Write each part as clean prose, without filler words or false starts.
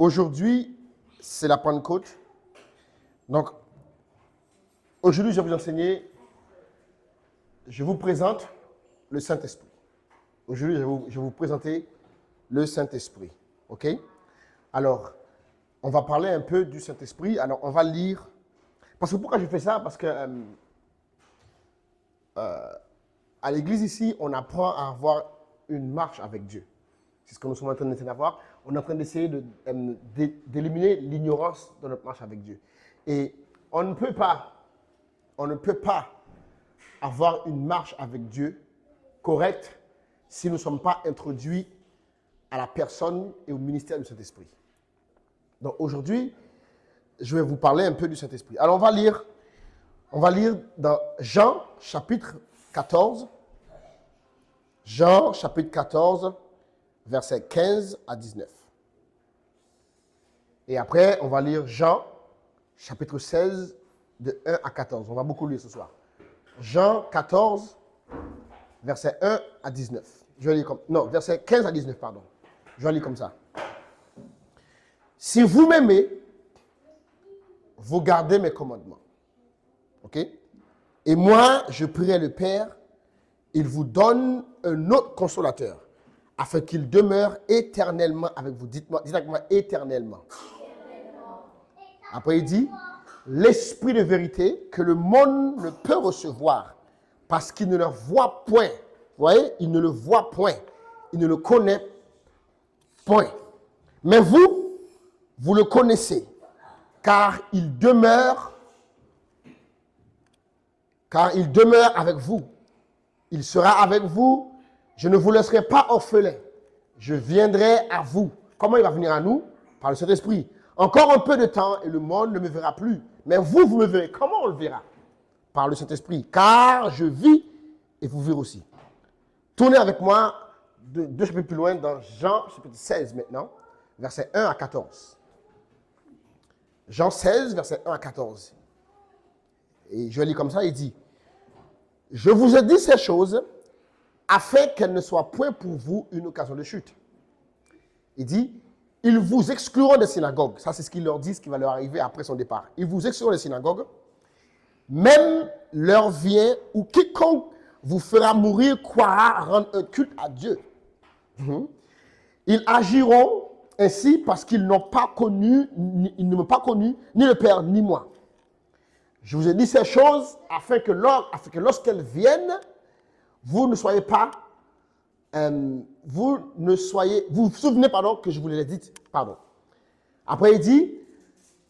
Aujourd'hui, c'est la Pentecôte. Donc, aujourd'hui, je vais vous enseigner, je vous présente le Saint-Esprit. Aujourd'hui, je vais vous présenter le Saint-Esprit. OK? Alors, on va parler un peu du Saint-Esprit. Alors, on va lire. Parce que pourquoi je fais ça? Parce que à l'église ici, on apprend à avoir une marche avec Dieu. C'est ce que nous sommes en train d'essayer d'avoir. On est en train d'essayer d'éliminer l'ignorance dans notre marche avec Dieu. Et on ne peut pas avoir une marche avec Dieu correcte si nous ne sommes pas introduits à la personne et au ministère du Saint-Esprit. Donc aujourd'hui, je vais vous parler un peu du Saint-Esprit. Alors on va lire dans Jean chapitre 14. Jean chapitre 14, versets 15 à 19. Et après, on va lire Jean chapitre 16, de 1 à 14. On va beaucoup lire ce soir. Jean 14, verset 1 à 19. Je vais lire comme... Non, verset 15 à 19, pardon. Je vais lire comme ça. Si vous m'aimez, vous gardez mes commandements. OK? Et moi, je prierai le Père, il vous donne un autre consolateur, afin qu'il demeure éternellement avec vous. Dites avec moi, éternellement. Après, il dit, l'Esprit de vérité que le monde ne peut recevoir, parce qu'il ne le voit point. Vous voyez, il ne le voit point. Il ne le connaît point. Mais vous le connaissez, car il demeure avec vous. Il sera avec vous. Je ne vous laisserai pas orphelin. Je viendrai à vous. Comment il va venir à nous? Par le Saint-Esprit. Encore un peu de temps et le monde ne me verra plus. Mais vous me verrez. Comment on le verra? Par le Saint-Esprit. Car je vis et vous verrez aussi. Tournez avec moi deux chapitres plus loin dans Jean chapitre 16 maintenant, versets 1 à 14. Jean 16, versets 1 à 14. Et je lis comme ça, il dit, « Je vous ai dit ces choses afin qu'elles ne soient point pour vous une occasion de chute. » Il dit, « Ils vous excluront des synagogues. » Ça, c'est ce qu'il leur dit, ce qui va leur arriver après son départ. « Ils vous excluront des synagogues. Même l'heure vient où quiconque vous fera mourir croira rendre un culte à Dieu. Ils agiront ainsi parce qu'ils n'ont pas connu, ils ne m'ont pas connu, ni le Père, ni moi. Je vous ai dit ces choses afin que lorsqu'elles viennent, vous ne soyez pas, vous vous souvenez, que je vous l'ai dit, pardon. Après, il dit,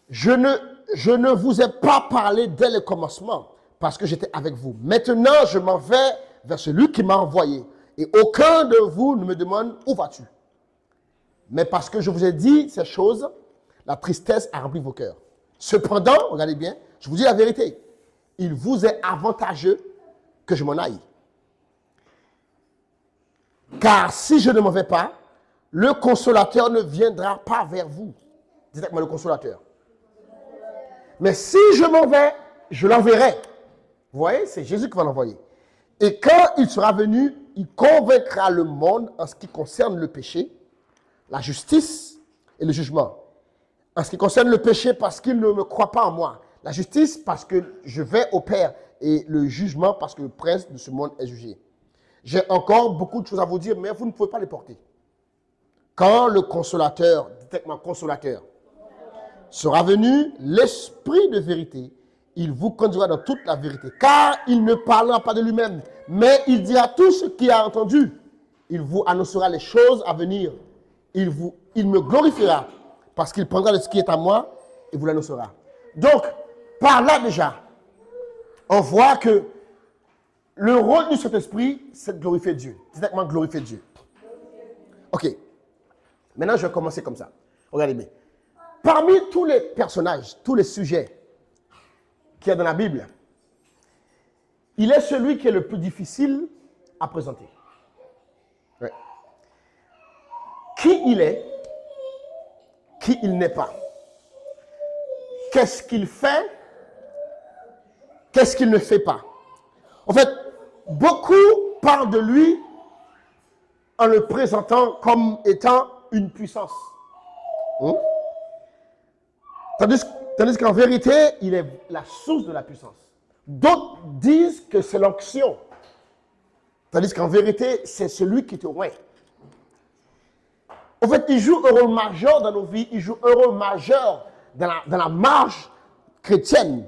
je ne vous ai pas parlé dès le commencement, parce que j'étais avec vous. Maintenant, je m'en vais vers celui qui m'a envoyé. Et aucun de vous ne me demande, où vas-tu? Mais parce que je vous ai dit ces choses, la tristesse a rempli vos cœurs. Cependant, regardez bien, je vous dis la vérité, il vous est avantageux que je m'en aille. Car si je ne m'en vais pas, le consolateur ne viendra pas vers vous. Dites avec moi le consolateur. Mais si je m'en vais, je l'enverrai. Vous voyez, c'est Jésus qui va l'envoyer. Et quand il sera venu, il convaincra le monde en ce qui concerne le péché, la justice et le jugement. En ce qui concerne le péché, parce qu'il ne me croit pas en moi. La justice, parce que je vais au Père. Et le jugement, parce que le prince de ce monde est jugé. J'ai encore beaucoup de choses à vous dire, mais vous ne pouvez pas les porter. Quand le consolateur, dites avec moi consolateur, sera venu, l'Esprit de vérité, il vous conduira dans toute la vérité. Car il ne parlera pas de lui-même, mais il dira tout ce qu'il a entendu. Il vous annoncera les choses à venir. Il me glorifiera, parce qu'il prendra de ce qui est à moi et vous l'annoncera. Donc, par là déjà, on voit que le rôle du Saint-Esprit, c'est de glorifier Dieu. C'est exactement glorifier Dieu. Ok. Maintenant, je vais commencer comme ça. Regardez bien. Parmi tous les personnages, tous les sujets qu'il y a dans la Bible, il est celui qui est le plus difficile à présenter. Ouais. Qui il est, qui il n'est pas. Qu'est-ce qu'il fait, qu'est-ce qu'il ne fait pas. En fait, beaucoup parlent de lui en le présentant comme étant une puissance. Tandis, tandis qu'en vérité, il est la source de la puissance. D'autres disent que c'est l'onction. Tandis qu'en vérité, c'est celui qui te oint. En fait, il joue un rôle majeur dans nos vies, il joue un rôle majeur dans la marche chrétienne.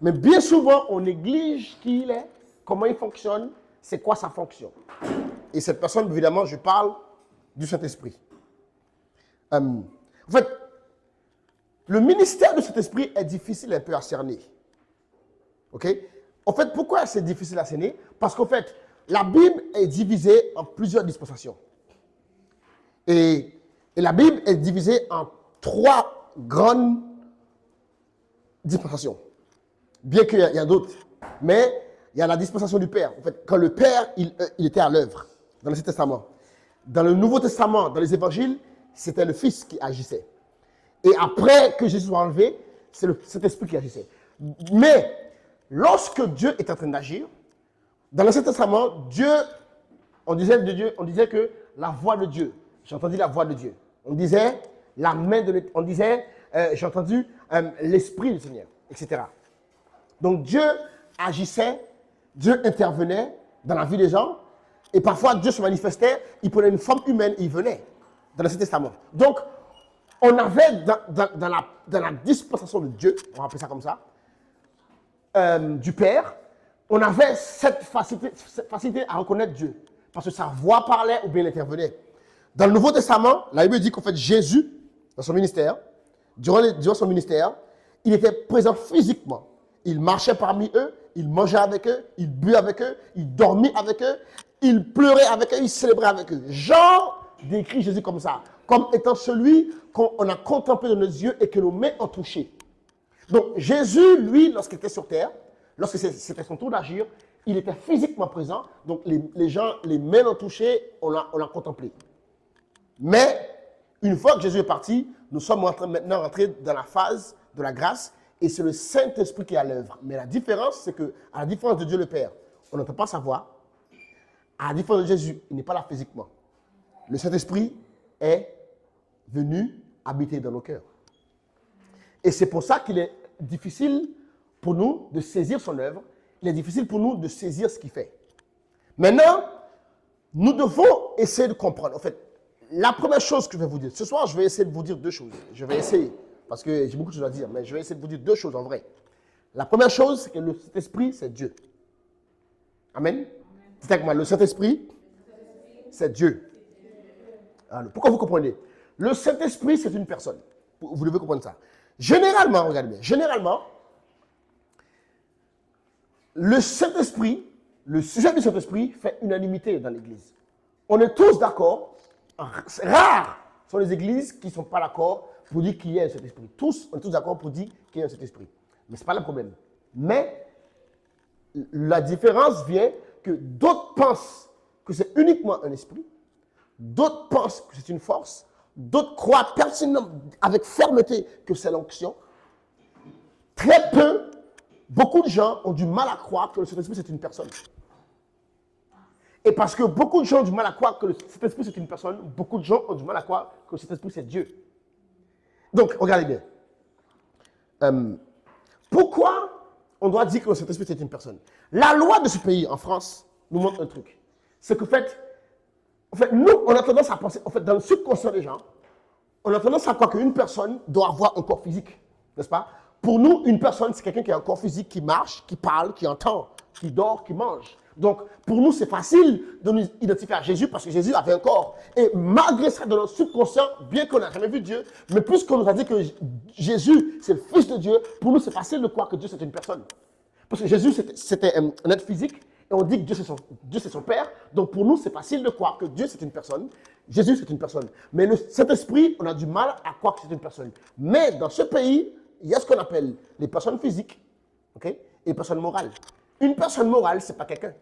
Mais bien souvent, on néglige qui il est, comment il fonctionne, c'est quoi sa fonction. Et cette personne, évidemment, je parle du Saint-Esprit. En fait, le ministère du Saint-Esprit est difficile un peu à cerner. OK? En fait, pourquoi c'est difficile à cerner? Parce qu'en fait, la Bible est divisée en plusieurs dispensations. Et la Bible est divisée en 3 grandes dispensations. Bien qu'il y a d'autres. Mais il y a la dispensation du Père. En fait, quand le Père, il était à l'œuvre dans l'Ancien Testament. Dans le Nouveau Testament, dans les Évangiles, c'était le Fils qui agissait. Et après que Jésus soit enlevé, c'est cet esprit qui agissait. Mais lorsque Dieu est en train d'agir, dans l'Ancien Testament, on disait que la voix de Dieu. J'ai entendu la voix de Dieu. On disait la main de l'Éternel. On disait, j'ai entendu l'Esprit du Seigneur, etc. Donc Dieu agissait, Dieu intervenait dans la vie des gens, et parfois Dieu se manifestait, il prenait une forme humaine et il venait dans l'Ancien Testament. Donc, on avait dans la dispensation de Dieu, on va appeler ça comme ça, du Père, on avait cette facilité à reconnaître Dieu, parce que sa voix parlait ou bien il intervenait. Dans le Nouveau Testament, la Bible dit qu'en fait Jésus, dans son ministère, durant son ministère, il était présent physiquement. Il marchait parmi eux, il mangeait avec eux, il buvait avec eux, il dormait avec eux, il pleurait avec eux, il célébrait avec eux. Jean décrit Jésus comme ça, comme étant celui qu'on a contemplé de nos yeux et que nos mains ont touché. Donc Jésus, lui, lorsqu'il était sur terre, lorsque c'était son tour d'agir, il était physiquement présent, donc les gens, les mains l'ont touché, on l'a contemplé. Mais, une fois que Jésus est parti, nous sommes maintenant rentrés dans la phase de la grâce, et c'est le Saint-Esprit qui est à l'œuvre. Mais la différence, c'est que, à la différence de Dieu le Père, on n'entend pas sa voix. À la différence de Jésus, il n'est pas là physiquement. Le Saint-Esprit est venu habiter dans nos cœurs. Et c'est pour ça qu'il est difficile pour nous de saisir son œuvre. Il est difficile pour nous de saisir ce qu'il fait. Maintenant, nous devons essayer de comprendre. En fait, la première chose que je vais vous dire, ce soir, je vais essayer de vous dire 2 choses. Je vais essayer, parce que j'ai beaucoup de choses à dire, mais je vais essayer de vous dire 2 choses en vrai. La première chose, c'est que le Saint-Esprit, c'est Dieu. Amen. Dites avec moi, le Saint-Esprit, c'est Dieu. Alors, pourquoi vous comprenez? Le Saint-Esprit, c'est une personne. Vous devez comprendre ça. Généralement, regardez bien, généralement, le Saint-Esprit, le sujet du Saint-Esprit fait unanimité dans l'Église. On est tous d'accord. Rares sont les églises qui ne sont pas d'accord pour dire qu'il y a un Saint-Esprit. On est tous d'accord pour dire qu'il y a un Saint-Esprit. Mais ce n'est pas le problème. Mais la différence vient que d'autres pensent que c'est uniquement un esprit, d'autres pensent que c'est une force, d'autres croient personnellement, avec fermeté, que c'est l'onction. Très peu, beaucoup de gens ont du mal à croire que le Saint-Esprit c'est une personne. Et parce que beaucoup de gens ont du mal à croire que le Saint-Esprit c'est une personne, beaucoup de gens ont du mal à croire que le Saint-Esprit c'est Dieu. Donc, regardez bien. Pourquoi on doit dire que le Saint-Esprit c'est une personne? La loi de ce pays, en France, nous montre un truc. C'est qu'en fait, nous, on a tendance à penser, en fait, dans le subconscient des gens, on a tendance à croire qu'une personne doit avoir un corps physique, n'est-ce pas? Pour nous, une personne, c'est quelqu'un qui a un corps physique, qui marche, qui parle, qui entend, qui dort, qui mange. Donc, pour nous, c'est facile de nous identifier à Jésus parce que Jésus avait un corps. Et malgré ça, dans notre subconscient, bien qu'on n'a jamais vu Dieu, mais puisqu'on nous a dit que Jésus, c'est le Fils de Dieu, pour nous, c'est facile de croire que Dieu, c'est une personne. Parce que Jésus, c'était un être physique, et on dit que Dieu, c'est son Père. Donc, pour nous, c'est facile de croire que Dieu, c'est une personne. Jésus, c'est une personne. Mais le Saint-Esprit, on a du mal à croire que c'est une personne. Mais dans ce pays, il y a ce qu'on appelle les personnes physiques, okay, et les personnes morales. Une personne morale, ce n'est pas quelqu'un.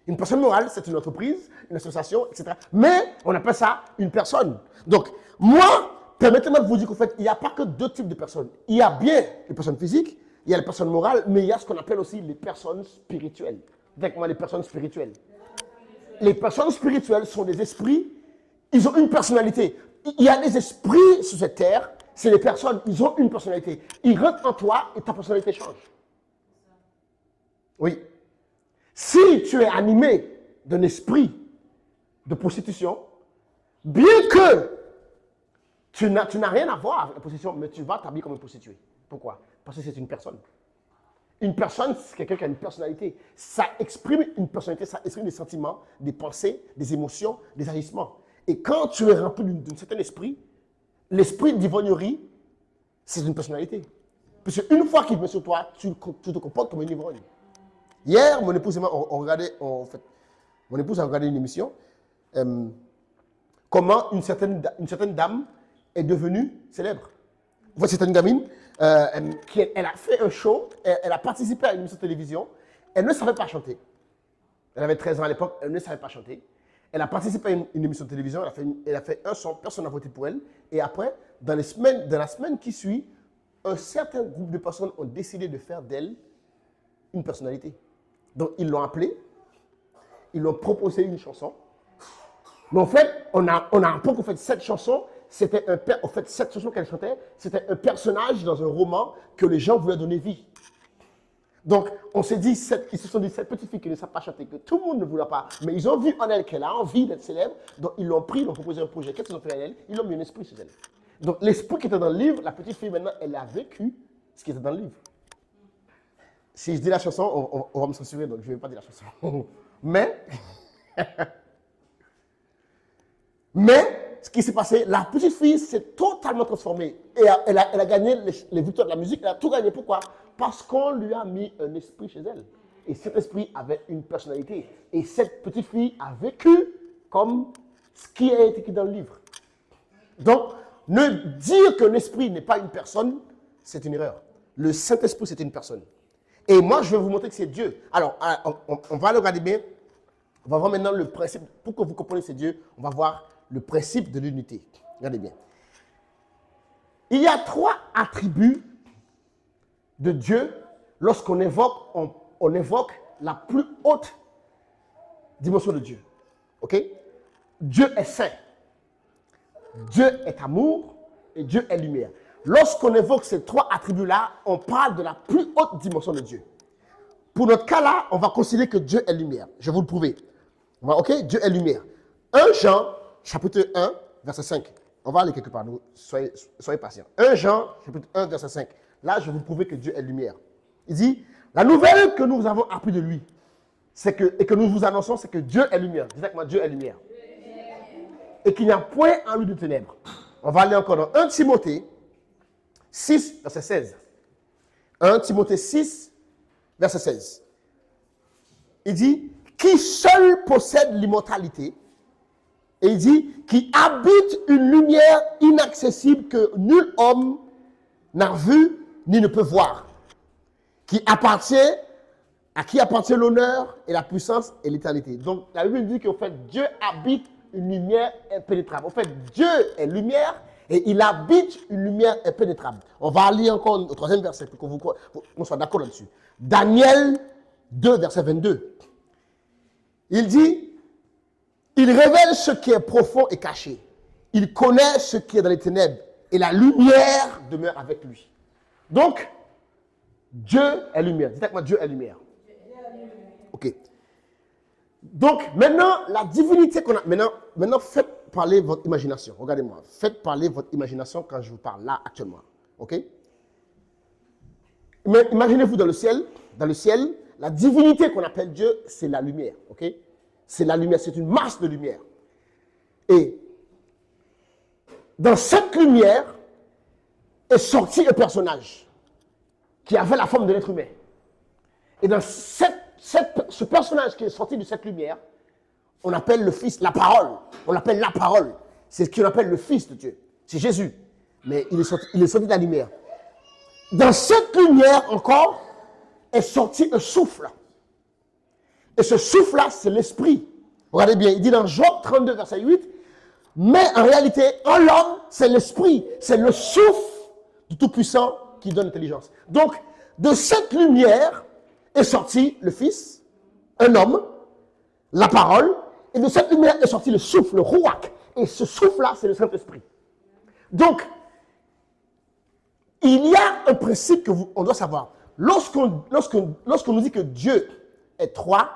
Une personne morale, c'est une entreprise, une association, etc. Mais on appelle ça une personne. Donc, moi, permettez-moi de vous dire qu'en fait, il n'y a pas que 2 types de personnes. Il y a bien les personnes physiques, il y a les personnes morales, mais il y a ce qu'on appelle aussi les personnes spirituelles. Avec moi, les personnes spirituelles. Les personnes spirituelles sont des esprits, ils ont une personnalité. Il y a des esprits sur cette terre c'est les personnes, ils ont une personnalité. Ils rentrent en toi et ta personnalité change. Oui. Si tu es animé d'un esprit de prostitution, bien que tu n'as rien à voir avec la prostitution, mais tu vas t'habiller comme une prostituée. Pourquoi? Parce que c'est une personne. Une personne, c'est quelqu'un qui a une personnalité. Ça exprime une personnalité, ça exprime des sentiments, des pensées, des émotions, des agissements. Et quand tu es rempli d'un certain esprit, l'esprit d'ivrognerie, c'est une personnalité. Parce qu'une fois qu'il vient sur toi, tu te comportes comme un ivrogne. Hier, mon épouse et moi, mon épouse a regardé une émission, comment une certaine dame est devenue célèbre. En fait, c'est une gamine elle a fait un show, elle a participé à une émission de télévision, elle ne savait pas chanter. Elle avait 13 ans à l'époque, elle ne savait pas chanter. Elle a participé à une émission de télévision, elle a fait un son, personne n'a voté pour elle. Et après, dans la semaine qui suit, un certain groupe de personnes ont décidé de faire d'elle une personnalité. Donc, ils l'ont appelée, ils l'ont proposé une chanson. Mais en fait, on a appris qu'en fait, cette chanson, cette chanson qu'elle chantait, c'était un personnage dans un roman que les gens voulaient donner vie. Donc, ils se sont dit, cette petite fille qui ne sait pas chanter, que tout le monde ne voulait pas, mais ils ont vu en elle qu'elle a envie d'être célèbre, donc ils l'ont pris, ils l'ont proposé un projet. Qu'est-ce qu'ils ont fait à elle? Ils l'ont mis un esprit chez elle. Donc, l'esprit qui était dans le livre, la petite fille, maintenant, elle a vécu ce qui était dans le livre. Si je dis la chanson, on va me censurer, donc je ne vais pas dire la chanson. Mais, ce qui s'est passé, la petite fille s'est totalement transformée. Et elle a gagné les victoires de la musique, elle a tout gagné. Pourquoi? Parce qu'on lui a mis un esprit chez elle. Et cet esprit avait une personnalité. Et cette petite fille a vécu comme ce qui a été écrit dans le livre. Donc, ne dire qu'un esprit n'est pas une personne, c'est une erreur. Le Saint-Esprit, c'est une personne. Et moi, je vais vous montrer que c'est Dieu. Alors, on va le regarder bien. On va voir maintenant le principe. Pour que vous compreniez que c'est Dieu, on va voir le principe de l'unité. Regardez bien. Il y a 3 attributs de Dieu lorsqu'on évoque, on évoque la plus haute dimension de Dieu. OK? Dieu est saint. Dieu est amour et Dieu est lumière. Lorsqu'on évoque ces 3 attributs-là, on parle de la plus haute dimension de Dieu. Pour notre cas-là, on va considérer que Dieu est lumière. Je vais vous le prouver. OK? Dieu est lumière. 1 Jean, chapitre 1, verset 5. On va aller quelque part. Soyez patients. 1 Jean, chapitre 1, verset 5. Là, je vais vous prouver que Dieu est lumière. Il dit, la nouvelle que nous avons appris de lui, et que nous vous annonçons, c'est que Dieu est lumière. Dites avec moi, Dieu est lumière. Et qu'il n'y a point en lui de ténèbres. On va aller encore dans 1 Timothée 6, verset 16. 1 Timothée 6, verset 16. Il dit, qui seul possède l'immortalité, et il dit, qui habite une lumière inaccessible que nul homme n'a vu ni ne peut voir, à qui appartient l'honneur et la puissance et l'éternité. Donc, la Bible dit qu'en fait, Dieu habite une lumière impénétrable. En fait, Dieu est lumière et il habite une lumière impénétrable. On va lire encore au 3e verset pour qu'on soit d'accord là-dessus. Daniel 2, verset 22. Il dit, il révèle ce qui est profond et caché. Il connaît ce qui est dans les ténèbres et la lumière demeure avec lui. Donc, Dieu est lumière. Dites avec moi, Dieu est lumière. Ok. Donc, maintenant, la divinité qu'on a... Maintenant, faites parler votre imagination. Regardez-moi. Faites parler votre imagination quand je vous parle là, actuellement. Ok? Mais imaginez-vous dans le ciel, la divinité qu'on appelle Dieu, c'est la lumière. Ok? C'est la lumière, c'est une masse de lumière. Et dans cette lumière est sorti un personnage qui avait la forme de l'être humain. Et dans ce personnage qui est sorti de cette lumière, on appelle le Fils, la parole. On l'appelle la parole. C'est ce qu'on appelle le Fils de Dieu. C'est Jésus. Mais il est sorti de la lumière. Dans cette lumière encore est sorti un souffle. Et ce souffle-là, c'est l'esprit. Regardez bien, il dit dans Job 32, verset 8, mais en réalité, en l'homme, c'est l'esprit. C'est le souffle du Tout-Puissant qui donne l'intelligence. Donc, de cette lumière est sorti le Fils, un homme, la parole, et de cette lumière est sorti le souffle, le rouak. Et ce souffle-là, c'est le Saint-Esprit. Donc, un principe qu'on doit savoir. Lorsqu'on nous dit que Dieu est trois,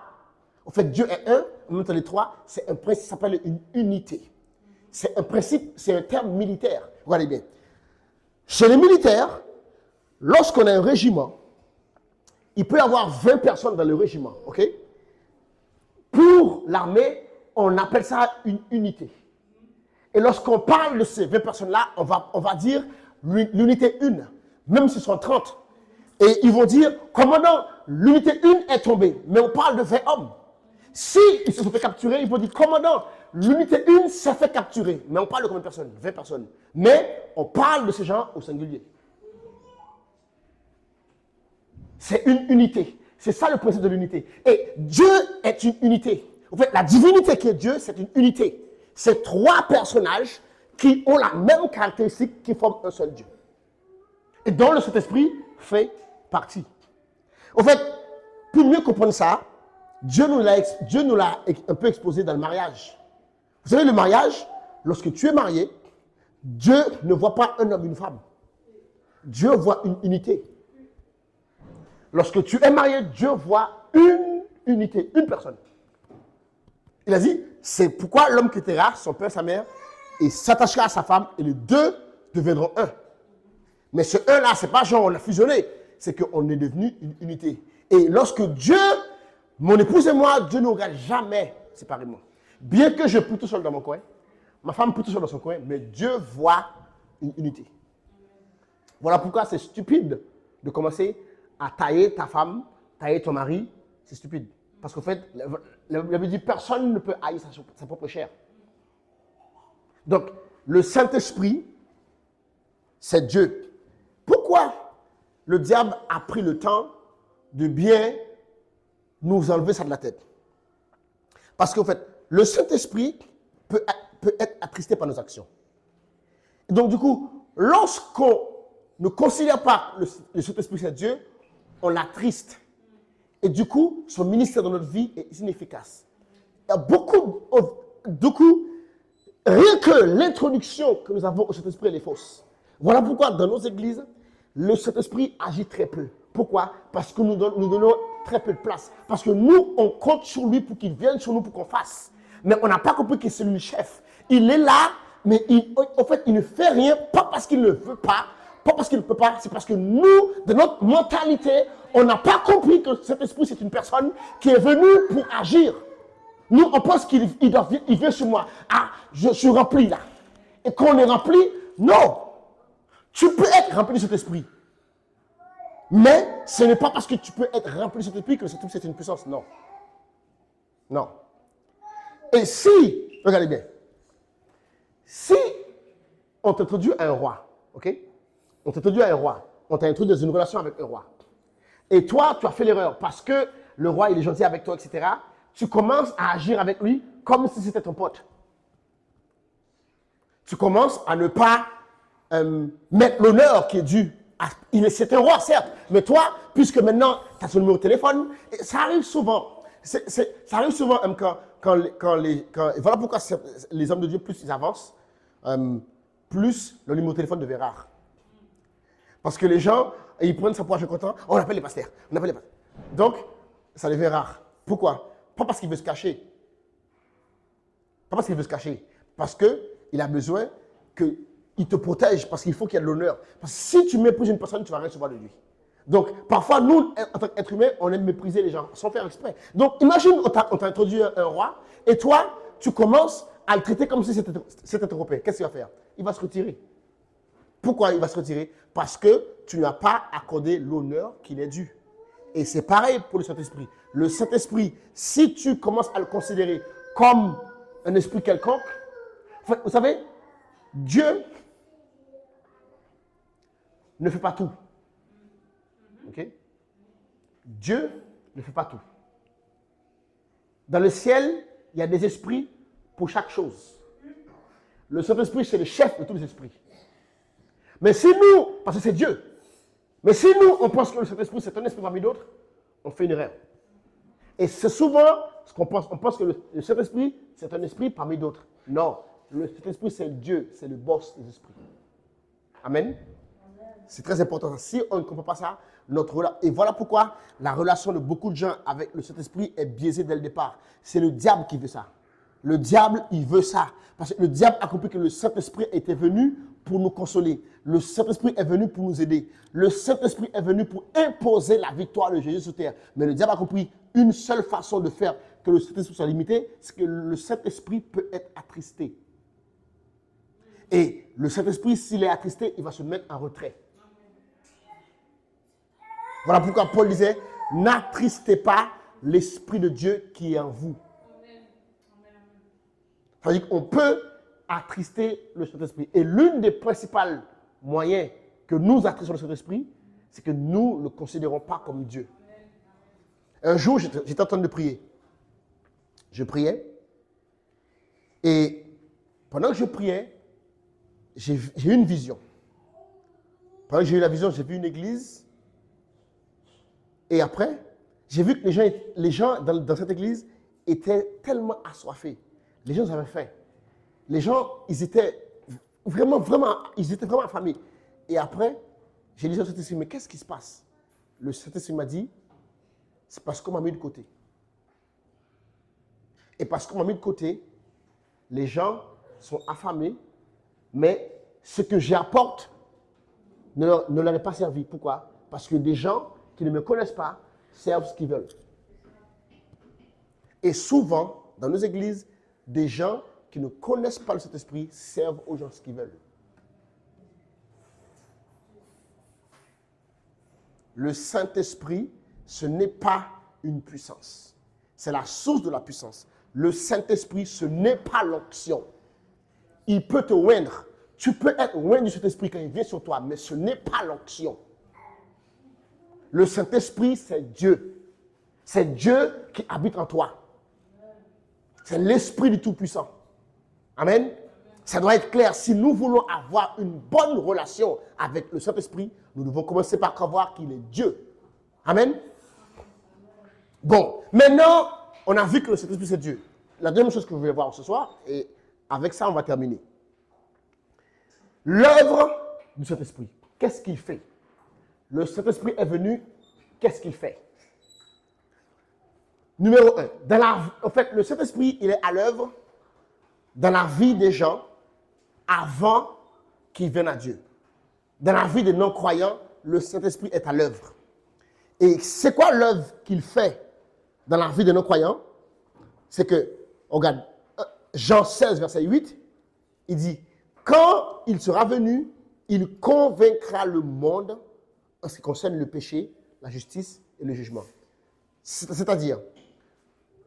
en fait Dieu est un, en même temps les trois, c'est un principe qui s'appelle une unité. C'est un principe, c'est un terme militaire. Regardez bien. Chez les militaires, lorsqu'on a un régiment, il peut y avoir 20 personnes dans le régiment, ok? Pour l'armée, on appelle ça une unité. Et lorsqu'on parle de ces 20 personnes-là, on va dire l'unité 1, même si ce sont 30. Et ils vont dire, commandant, l'unité 1 est tombée, mais on parle de 20 hommes. Si ils se sont fait capturer, ils vont dire, commandant, l'unité 1 s'est fait capturer, mais on parle de combien de personnes? 20 personnes. Mais on parle de ces gens au singulier. C'est une unité. C'est ça le principe de l'unité. Et Dieu est une unité. En fait, la divinité qui est Dieu, c'est une unité. C'est trois personnages qui ont la même caractéristique, qui forment un seul Dieu. Et dont le Saint-Esprit fait partie. En fait, pour mieux comprendre ça, Dieu nous l'a un peu exposé dans le mariage. Vous savez, le mariage, lorsque tu es marié, Dieu ne voit pas un homme et une femme. Dieu voit une unité. Lorsque tu es marié, Dieu voit une unité, une personne. Il a dit, c'est pourquoi l'homme quittera son père et sa mère et s'attachera à sa femme et les deux deviendront un. Mais ce un-là, ce n'est pas genre on l'a fusionné, c'est qu'on est devenu une unité. Et lorsque Dieu, mon épouse et moi, Dieu ne nous regarde jamais séparément. Bien que je prie tout seul dans mon coin, ma femme prie tout seul dans son coin, mais Dieu voit une unité. Voilà pourquoi c'est stupide de commencer à tailler ta femme, tailler ton mari, c'est stupide. Parce qu'en fait, la Bible dit personne ne peut haïr sa propre chair. Donc, le Saint-Esprit, c'est Dieu. Pourquoi le diable a pris le temps de bien nous enlever ça de la tête? Parce qu'en fait, le Saint-Esprit peut être attristé par nos actions. Et donc, du coup, lorsqu'on ne considère pas le Saint-Esprit, c'est Dieu, on l'attriste. Et du coup, son ministère dans notre vie est inefficace. Il y a beaucoup, rien que l'introduction que nous avons au Saint-Esprit, elle est fausse. Voilà pourquoi dans nos églises, le Saint-Esprit agit très peu. Pourquoi? Parce que nous donnons très peu de place. Parce que nous, on compte sur lui pour qu'il vienne sur nous pour qu'on fasse. Mais on n'a pas compris que c'est lui le chef. Il est là, mais en fait, il ne fait rien, pas parce qu'il ne veut pas, pas parce qu'il ne peut pas, c'est parce que nous, de notre mentalité, on n'a pas compris que cet esprit, c'est une personne qui est venue pour agir. Nous, on pense qu'il vient sur moi. Ah, je suis rempli là. Et quand on est rempli, non. Tu peux être rempli de cet esprit. Mais ce n'est pas parce que tu peux être rempli de cet esprit que cet esprit, c'est une puissance. Non. Non. Et si, regardez bien, si on t'introduit à un roi, ok? On t'introduit à un roi, on t'a introduit dans une relation avec un roi. Et toi, tu as fait l'erreur parce que le roi, il est gentil avec toi, etc. Tu commences à agir avec lui comme si c'était ton pote. Tu commences à ne pas mettre l'honneur qui est dû. C'est un roi, certes, mais toi, puisque maintenant, tu as son numéro de téléphone, ça arrive souvent. Ça arrive souvent voilà pourquoi les hommes de Dieu, plus ils avancent, plus le numéro de téléphone devient rare. Parce que les gens, ils prennent ça pour acheter content, on appelle les pasteurs, on appelle les pasteurs. Donc, ça devient rare. Pourquoi? Pas parce qu'il veut se cacher. Pas parce qu'il veut se cacher. Parce qu'il a besoin qu'il te protège, parce qu'il faut qu'il y ait de l'honneur. Parce que si tu méprises une personne, tu ne vas rien recevoir de lui. Donc, parfois, nous, en tant qu'être humain, on aime mépriser les gens, sans faire exprès. Donc, imagine, on t'a introduit un roi, et toi, tu commences à le traiter comme si c'était Européen. Qu'est-ce qu'il va faire? Il va se retirer. Pourquoi il va se retirer? Parce que tu n'as pas accordé l'honneur qu'il est dû. Et c'est pareil pour le Saint-Esprit. Le Saint-Esprit, si tu commences à le considérer comme un esprit quelconque, vous savez, Dieu ne fait pas tout. Ok? Dieu ne fait pas tout. Dans le ciel, il y a des esprits pour chaque chose. Le Saint-Esprit, c'est le chef de tous les esprits. Mais si nous, parce que c'est Dieu, mais si nous, on pense que le Saint-Esprit, c'est un esprit parmi d'autres, on fait une erreur. Et c'est souvent ce qu'on pense. On pense que le Saint-Esprit, c'est un esprit parmi d'autres. Non, le Saint-Esprit, c'est Dieu, c'est le boss des esprits. Amen. C'est très important. Si on ne comprend pas ça, et voilà pourquoi la relation de beaucoup de gens avec le Saint-Esprit est biaisée dès le départ. C'est le diable qui veut ça. Le diable, il veut ça. Parce que le diable a compris que le Saint-Esprit était venu pour nous consoler. Le Saint-Esprit est venu pour nous aider. Le Saint-Esprit est venu pour imposer la victoire de Jésus sur terre. Mais le diable a compris une seule façon de faire que le Saint-Esprit soit limité, c'est que le Saint-Esprit peut être attristé. Et le Saint-Esprit, s'il est attristé, il va se mettre en retrait. Voilà pourquoi Paul disait, n'attristez pas l'Esprit de Dieu qui est en vous. C'est-à-dire qu'on peut attrister le Saint-Esprit. Et l'une des principaux moyens que nous attristons le Saint-Esprit, c'est que nous ne le considérons pas comme Dieu. Un jour, j'étais en train de prier. Je priais. Et pendant que je priais, j'ai eu une vision. Pendant que j'ai eu la vision, j'ai vu une église. Et après, j'ai vu que les gens dans cette église étaient tellement assoiffés. Les gens avaient faim. Les gens, ils étaient vraiment affamés. Et après, j'ai dit au Saint-Esprit, mais qu'est-ce qui se passe? Le Saint-Esprit m'a dit, c'est parce qu'on m'a mis de côté. Et parce qu'on m'a mis de côté, les gens sont affamés, mais ce que j'apporte ne leur est pas servi. Pourquoi? Parce que des gens qui ne me connaissent pas servent ce qu'ils veulent. Et souvent, dans nos églises, des gens qui ne connaissent pas le Saint-Esprit servent aux gens ce qu'ils veulent. Le Saint-Esprit, ce n'est pas une puissance. C'est la source de la puissance. Le Saint-Esprit, ce n'est pas l'onction. Il peut te oindre. Tu peux être oint du Saint-Esprit quand il vient sur toi, mais ce n'est pas l'onction. Le Saint-Esprit, c'est Dieu. C'est Dieu qui habite en toi. C'est l'Esprit du Tout-Puissant. Amen. Ça doit être clair. Si nous voulons avoir une bonne relation avec le Saint-Esprit, nous devons commencer par croire qu'il est Dieu. Amen. Bon, maintenant, on a vu que le Saint-Esprit, c'est Dieu. La deuxième chose que vous voulez voir ce soir, et avec ça, on va terminer. L'œuvre du Saint-Esprit. Qu'est-ce qu'il fait? Le Saint-Esprit est venu, qu'est-ce qu'il fait? Numéro 1. En fait, le Saint-Esprit, il est à l'œuvre dans la vie des gens avant qu'ils viennent à Dieu. Dans la vie des non-croyants, le Saint-Esprit est à l'œuvre. Et c'est quoi l'œuvre qu'il fait dans la vie des non-croyants? C'est que, regarde, Jean 16, verset 8, il dit, quand il sera venu, il convaincra le monde en ce qui concerne le péché, la justice et le jugement. C'est-à-dire,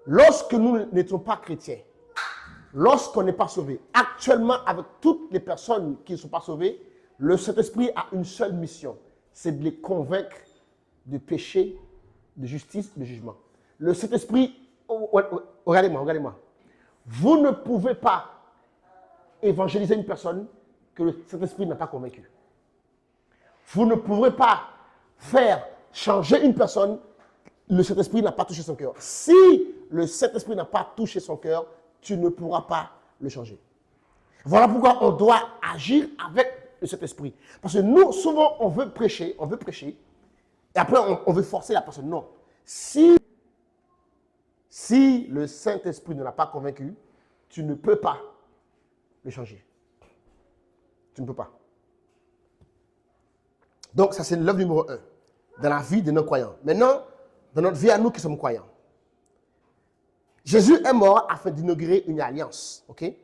lorsque nous n'étions pas chrétiens, lorsqu'on n'est pas sauvé, actuellement avec toutes les personnes qui ne sont pas sauvées, le Saint-Esprit a une seule mission, c'est de les convaincre de péché, de justice et de jugement. Le Saint-Esprit, regardez-moi. Vous ne pouvez pas évangéliser une personne que le Saint-Esprit n'a pas convaincu. Vous ne pourrez pas faire changer une personne, le Saint-Esprit n'a pas touché son cœur. Si le Saint-Esprit n'a pas touché son cœur, tu ne pourras pas le changer. Voilà pourquoi on doit agir avec le Saint-Esprit. Parce que nous, souvent, on veut prêcher, et après, on veut forcer la personne. Non. Si le Saint-Esprit ne l'a pas convaincu, tu ne peux pas le changer. Tu ne peux pas. Donc, ça, c'est l'œuvre numéro 1, dans la vie des non-croyants. Maintenant, dans notre vie à nous qui sommes croyants, Jésus est mort afin d'inaugurer une alliance. OK? Et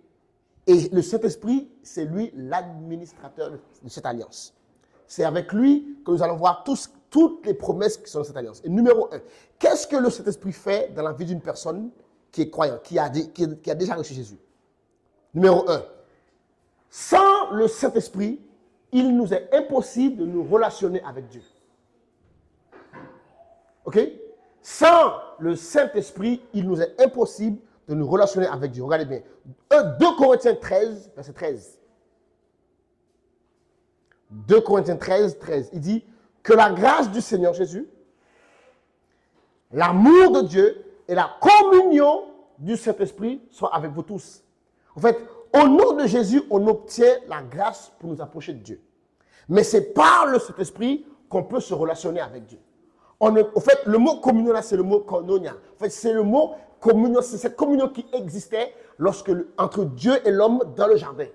le Saint-Esprit, c'est lui l'administrateur de cette alliance. C'est avec lui que nous allons voir toutes les promesses qui sont dans cette alliance. Et numéro 1, qu'est-ce que le Saint-Esprit fait dans la vie d'une personne qui est croyante, qui a déjà reçu Jésus? Numéro 1, sans le Saint-Esprit, il nous est impossible de nous relationner avec Dieu. OK? Sans le Saint-Esprit, il nous est impossible de nous relationner avec Dieu. Regardez bien. 2 Corinthiens 13, verset 13. 2 Corinthiens 13, 13. Il dit que la grâce du Seigneur Jésus, l'amour de Dieu et la communion du Saint-Esprit soient avec vous tous. En fait, au nom de Jésus, on obtient la grâce pour nous approcher de Dieu. Mais c'est par le Saint-Esprit qu'on peut se relationner avec Dieu. Au fait, le mot communion là, c'est le mot koinonia. En fait, c'est le mot communion, c'est cette communion qui existait entre Dieu et l'homme dans le jardin.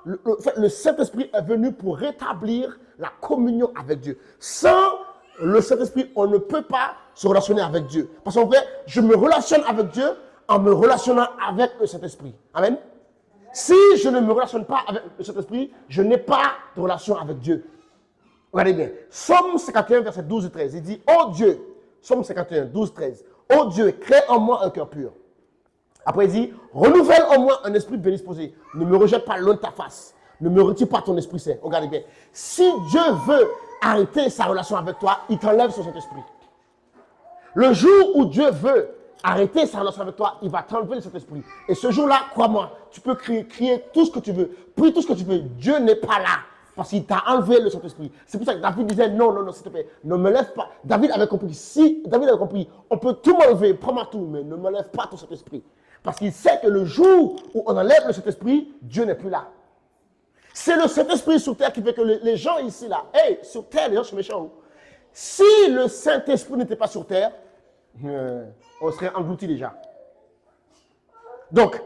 Le Saint-Esprit est venu pour rétablir la communion avec Dieu. Sans le Saint-Esprit, on ne peut pas se relationner avec Dieu. Parce qu'en fait, je me relationne avec Dieu en me relationnant avec le Saint-Esprit. Amen. Si je ne me relationne pas avec le Saint-Esprit, je n'ai pas de relation avec Dieu. Regardez bien. Psaume 51, verset 12 et 13. Il dit, oh Dieu, Psaume 51, 12, 13. Oh Dieu, crée en moi un cœur pur. Après, il dit, renouvelle en moi un esprit bien disposé. Ne me rejette pas loin de ta face. Ne me retire pas ton Esprit Saint. Regardez bien. Si Dieu veut arrêter sa relation avec toi, il t'enlève son Saint-Esprit. Le jour où Dieu veut arrêter sa relation avec toi, il va t'enlever le Saint-Esprit. Et ce jour-là, crois-moi, tu peux crier tout ce que tu veux, prier tout ce que tu veux. Dieu n'est pas là. Parce qu'il t'a enlevé le Saint-Esprit. C'est pour ça que David disait non, s'il te plaît, ne me lève pas. David avait compris. Si David avait compris, on peut tout m'enlever, prends-moi tout, mais ne me lève pas ton Saint-Esprit. Parce qu'il sait que le jour où on enlève le Saint-Esprit, Dieu n'est plus là. C'est le Saint-Esprit sur terre qui fait que les gens ici, là, sur terre, les gens sont méchants. Si le Saint-Esprit n'était pas sur terre, on serait engloutis déjà. Donc,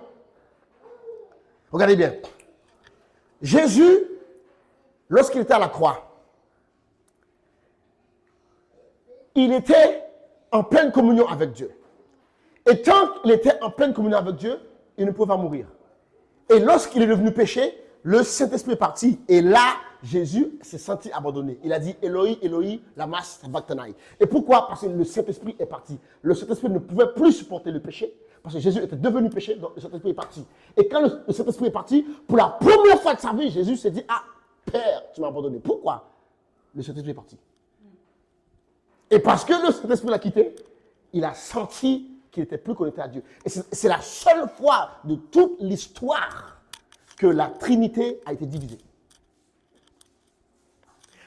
regardez bien. Jésus, lorsqu'il était à la croix, il était en pleine communion avec Dieu. Et tant qu'il était en pleine communion avec Dieu, il ne pouvait pas mourir. Et lorsqu'il est devenu péché, le Saint-Esprit est parti. Et là, Jésus s'est senti abandonné. Il a dit, Eloi, Eloi, lama sabachthani. Et pourquoi? Parce que le Saint-Esprit est parti. Le Saint-Esprit ne pouvait plus supporter le péché. Parce que Jésus était devenu péché, donc le Saint-Esprit est parti. Et quand le Saint-Esprit est parti, pour la première fois de sa vie, Jésus s'est dit, ah, Père, tu m'as abandonné. Pourquoi? Le Saint-Esprit est parti. Et parce que le Saint-Esprit l'a quitté, il a senti qu'il n'était plus connecté à Dieu. Et c'est la seule fois de toute l'histoire que la Trinité a été divisée.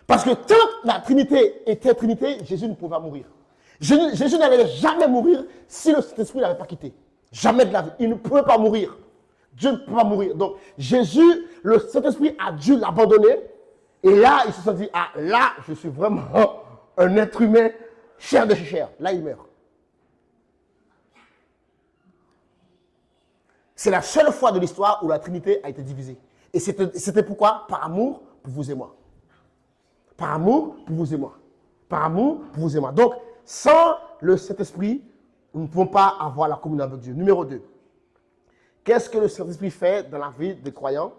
Parce que tant que la Trinité était Trinité, Jésus ne pouvait pas mourir. Jésus n'allait jamais mourir si le Saint-Esprit ne l'avait pas quitté. Jamais de la vie. Il ne pouvait pas mourir. Dieu ne peut pas mourir. Donc, Jésus, le Saint-Esprit a dû l'abandonner. Et là, il se sont dit, ah, là, je suis vraiment un être humain, chair de chez chair. Là, il meurt. C'est la seule fois de l'histoire où la Trinité a été divisée. Et c'était pourquoi? Par amour pour vous et moi. Par amour pour vous et moi. Par amour pour vous et moi. Donc, sans le Saint-Esprit, nous ne pouvons pas avoir la communion avec Dieu. Numéro 2. Qu'est-ce que le Saint-Esprit fait dans la vie des croyants?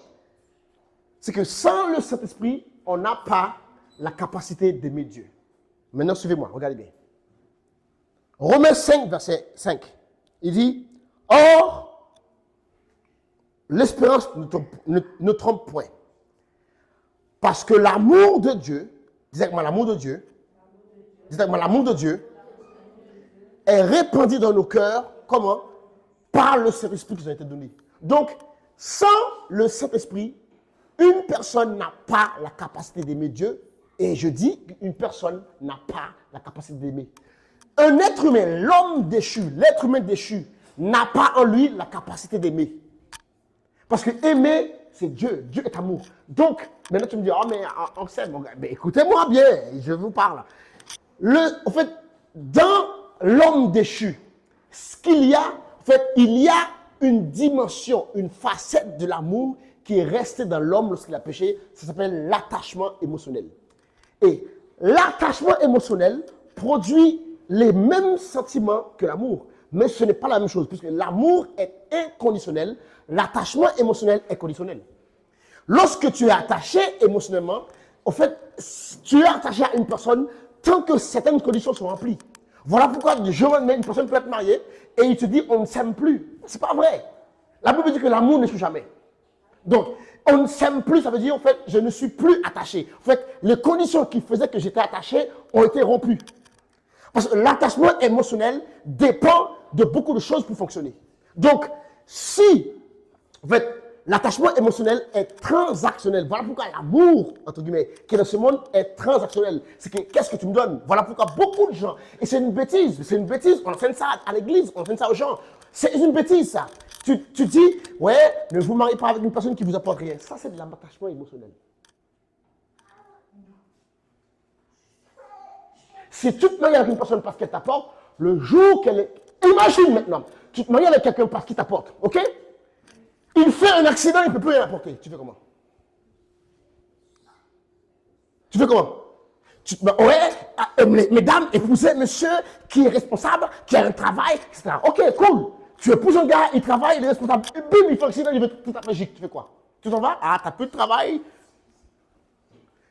C'est que sans le Saint-Esprit, on n'a pas la capacité d'aimer Dieu. Maintenant, suivez-moi, regardez bien. Romains 5, verset 5. Il dit, or, l'espérance ne trompe point. Parce que l'amour de Dieu, disez avec moi l'amour de Dieu, dites avec moi l'amour de Dieu, est répandu dans nos cœurs, comment? Par le Saint-Esprit qui nous a été donné. Donc, sans le Saint-Esprit, une personne n'a pas la capacité d'aimer Dieu. Et je dis qu'une personne n'a pas la capacité d'aimer. Un être humain, l'homme déchu, l'être humain déchu, n'a pas en lui la capacité d'aimer. Parce que aimer, c'est Dieu. Dieu est amour. Donc, maintenant tu me dis, oh mais on s'aime. Mais écoutez-moi bien, je vous parle. En fait, dans l'homme déchu, ce qu'il y a, en fait, il y a une dimension, une facette de l'amour qui est restée dans l'homme lorsqu'il a péché. Ça s'appelle l'attachement émotionnel. Et l'attachement émotionnel produit les mêmes sentiments que l'amour. Mais ce n'est pas la même chose, puisque l'amour est inconditionnel, l'attachement émotionnel est conditionnel. Lorsque tu es attaché émotionnellement, en fait, tu es attaché à une personne tant que certaines conditions sont remplies. Voilà pourquoi du jour au lendemain, une personne peut être mariée et il te dit on ne s'aime plus. C'est pas vrai. La Bible dit que l'amour ne suit jamais. Donc, on ne s'aime plus, ça veut dire en fait, je ne suis plus attaché. En fait, les conditions qui faisaient que j'étais attaché ont été rompues. Parce que l'attachement émotionnel dépend de beaucoup de choses pour fonctionner. Donc, si, en fait, l'attachement émotionnel est transactionnel, voilà pourquoi l'amour, entre guillemets, qui est dans ce monde est transactionnel. C'est que, qu'est-ce que tu me donnes? Voilà pourquoi beaucoup de gens, et c'est une bêtise, on enseigne ça à l'église, on enseigne ça aux gens. C'est une bêtise, ça. Tu dis, ouais, ne vous mariez pas avec une personne qui ne vous apporte rien. Ça, c'est de l'attachement émotionnel. Si tu te maries avec une personne parce qu'elle t'apporte, le jour qu'elle est... Imagine maintenant, tu te maries avec quelqu'un parce qu'il t'apporte, ok? Il fait un accident, il ne peut plus rien apporter. Tu fais comment? Tu fais comment? Mesdames, épousez monsieur qui est responsable, qui a un travail, etc. Ok, cool. Tu épouses un gars, il travaille, il est responsable. Et bim, il fait un accident, il veut tout à fait gicle. Tu fais quoi? Tu t'en vas? Ah, tu n'as plus de travail.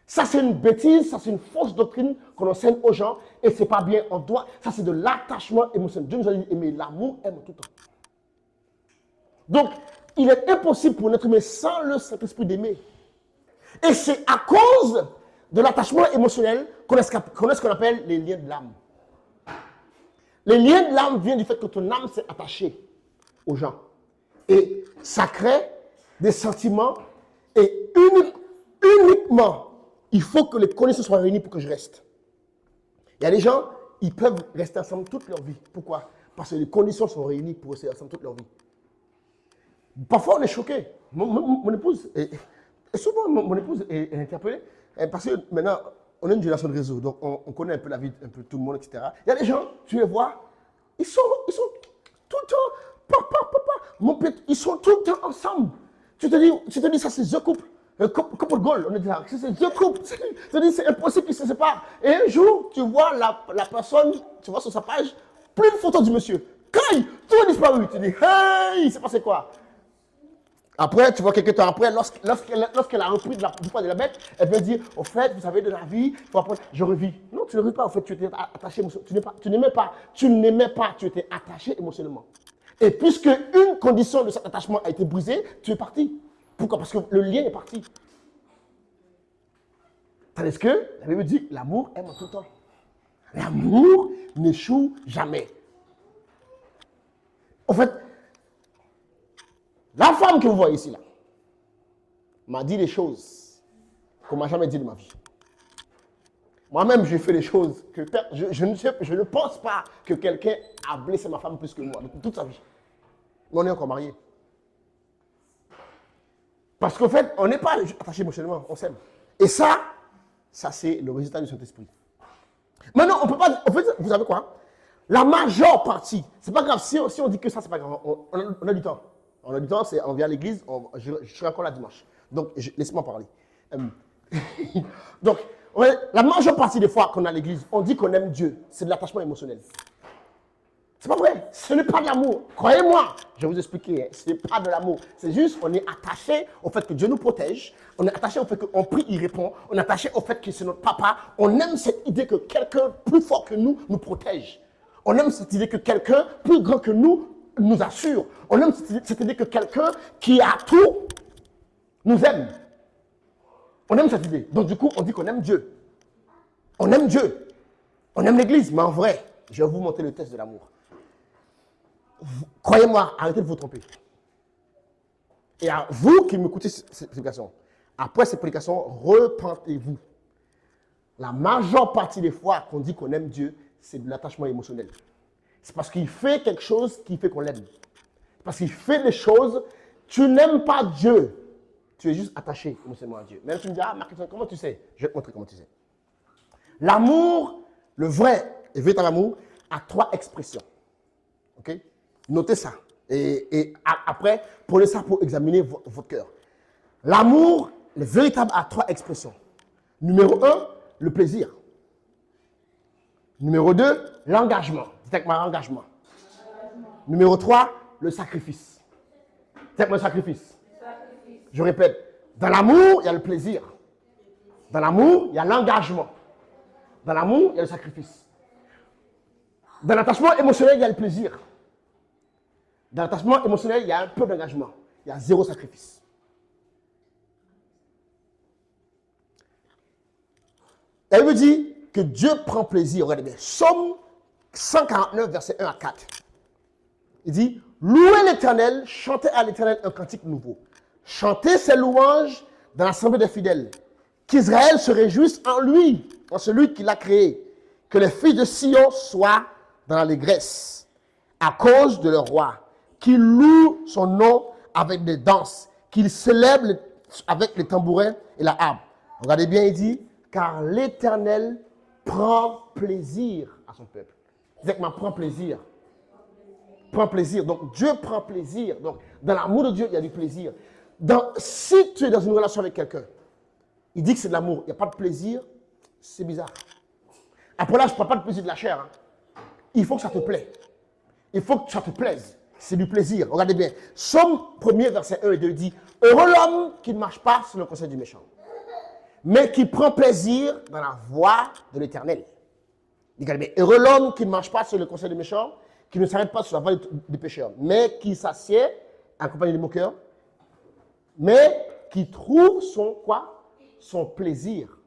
Ça, c'est une bêtise, ça, c'est une fausse doctrine qu'on enseigne aux gens et c'est pas bien. On doit, ça, c'est de l'attachement émotionnel. Dieu nous a dit aimer. L'amour aime tout le temps. Donc, il est impossible pour un être humain sans le Saint-Esprit d'aimer. Et c'est à cause de l'attachement émotionnel qu'on a ce qu'on appelle les liens de l'âme. Les liens de l'âme viennent du fait que ton âme s'est attachée aux gens. Et ça crée des sentiments et uniquement, il faut que les conditions soient réunies pour que je reste. Il y a des gens, ils peuvent rester ensemble toute leur vie. Pourquoi? Parce que les conditions sont réunies pour rester ensemble toute leur vie. Parfois, on est choqué. Mon épouse, et souvent, mon épouse est interpellée. Parce que maintenant, on est une génération de réseau, donc on connaît un peu la vie, un peu tout le monde, etc. Il y a des gens, tu les vois, ils sont tout le temps, papa, ils sont tout le temps ensemble. Tu te dis, ça c'est The Couple. Couple goal, on est dit ça, c'est The Couple. Tu te dis, c'est impossible qu'ils se séparent. Et un jour, tu vois la personne, tu vois sur sa page, plus de photos du monsieur. Quand tout a disparu, tu dis, hey, il s'est passé quoi? Après, tu vois quelques temps après, lorsqu'elle a repris du poids de la bête, elle veut dire, au fait, vous savez, de la vie, il faut apprendre, je revis. Non, tu ne revis pas, au fait, tu étais attaché émotionnellement. Tu n'aimais pas, tu étais attaché émotionnellement. Et puisque une condition de cet attachement a été brisée, tu es parti. Pourquoi? Parce que le lien est parti. Tandis que la Bible dit, l'amour aime en tout temps. L'amour n'échoue jamais. En fait, la femme que vous voyez ici, là, m'a dit des choses qu'on ne m'a jamais dit de ma vie. Moi-même, j'ai fait des choses que je ne pense pas que quelqu'un a blessé ma femme plus que moi, toute sa vie. Mais on est encore mariés. Parce qu'en fait, on n'est pas attaché émotionnellement, on s'aime. Et ça c'est le résultat du Saint-Esprit. Maintenant, on ne peut pas... En fait, vous savez quoi? La majeure partie, c'est pas grave, si on dit que ça, c'est pas grave, on a du temps. On a du temps, on vient à l'église, je serai encore là dimanche. Donc, laissez-moi parler. Donc, la majeure partie des fois qu'on a à l'église, on dit qu'on aime Dieu. C'est de l'attachement émotionnel. C'est pas vrai. Ce n'est pas de l'amour. Croyez-moi, je vais vous expliquer. Ce n'est pas de l'amour. C'est juste, on est attaché au fait que Dieu nous protège. On est attaché au fait qu'on prie, il répond. On est attaché au fait que c'est notre papa. On aime cette idée que quelqu'un plus fort que nous protège. On aime cette idée que quelqu'un plus grand que nous assure. On aime cette idée que quelqu'un qui a tout nous aime. On aime cette idée. Donc du coup, on dit qu'on aime Dieu. On aime Dieu. On aime l'Église. Mais en vrai, je vais vous montrer le test de l'amour. Croyez-moi, arrêtez de vous tromper. Et à vous qui m'écoutez cette prédication, après cette prédication, repentez-vous. La majeure partie des fois qu'on dit qu'on aime Dieu, c'est de l'attachement émotionnel. C'est parce qu'il fait quelque chose qui fait qu'on l'aime. Parce qu'il fait des choses, tu n'aimes pas Dieu. Tu es juste attaché émotionnellement à Dieu. Même tu me dis, ah, Marc, comment tu sais? Je vais te montrer comment tu sais. L'amour, le vrai et véritable amour, a 3 expressions. Ok? Notez ça. Et après, prenez ça pour examiner votre cœur. L'amour, le véritable, a 3 expressions. Numéro 1, le plaisir. Numéro 2, l'engagement. Dites avec moi, l'engagement. Numéro 3, le sacrifice. Dites avec moi, le sacrifice. Je répète, dans l'amour, il y a le plaisir. Dans l'amour, il y a l'engagement. Dans l'amour, il y a le sacrifice. Dans l'attachement émotionnel, il y a le plaisir. Dans l'attachement émotionnel, il y a un peu d'engagement. Il y a 0 sacrifice. Elle me dit que Dieu prend plaisir. Regardez bien. Somme 149, versets 1 à 4. Il dit, louez l'Éternel, chantez à l'Éternel un cantique nouveau. Chantez ses louanges dans l'assemblée des fidèles. Qu'Israël se réjouisse en lui, en celui qui l'a créé. Que les filles de Sion soient dans l'allégresse à cause de leur roi. Qu'ils louent son nom avec des danses. Qu'ils célèbrent avec les tambourins et la harpe. Regardez bien, il dit, Car l'Éternel prend plaisir à son peuple. Exactement, prend plaisir. Prend plaisir. Donc, Dieu prend plaisir. Donc, dans l'amour de Dieu, il y a du plaisir. Si tu es dans une relation avec quelqu'un, il dit que c'est de l'amour, il n'y a pas de plaisir, c'est bizarre. Après là, je ne parle pas de plaisir de la chair. Hein. Il faut que ça te plaît. Il faut que ça te plaise. C'est du plaisir. Regardez bien. Somme 1er, verset 1 et 2 dit « Heureux l'homme qui ne marche pas sur le conseil du méchant, mais qui prend plaisir dans la voie de l'Éternel. » Regardez bien. « Heureux l'homme qui ne marche pas sur le conseil du méchant, qui ne s'arrête pas sur la voie du pécheur, mais qui s'assied en compagnie des moqueurs, mais qui trouve son quoi? Son plaisir.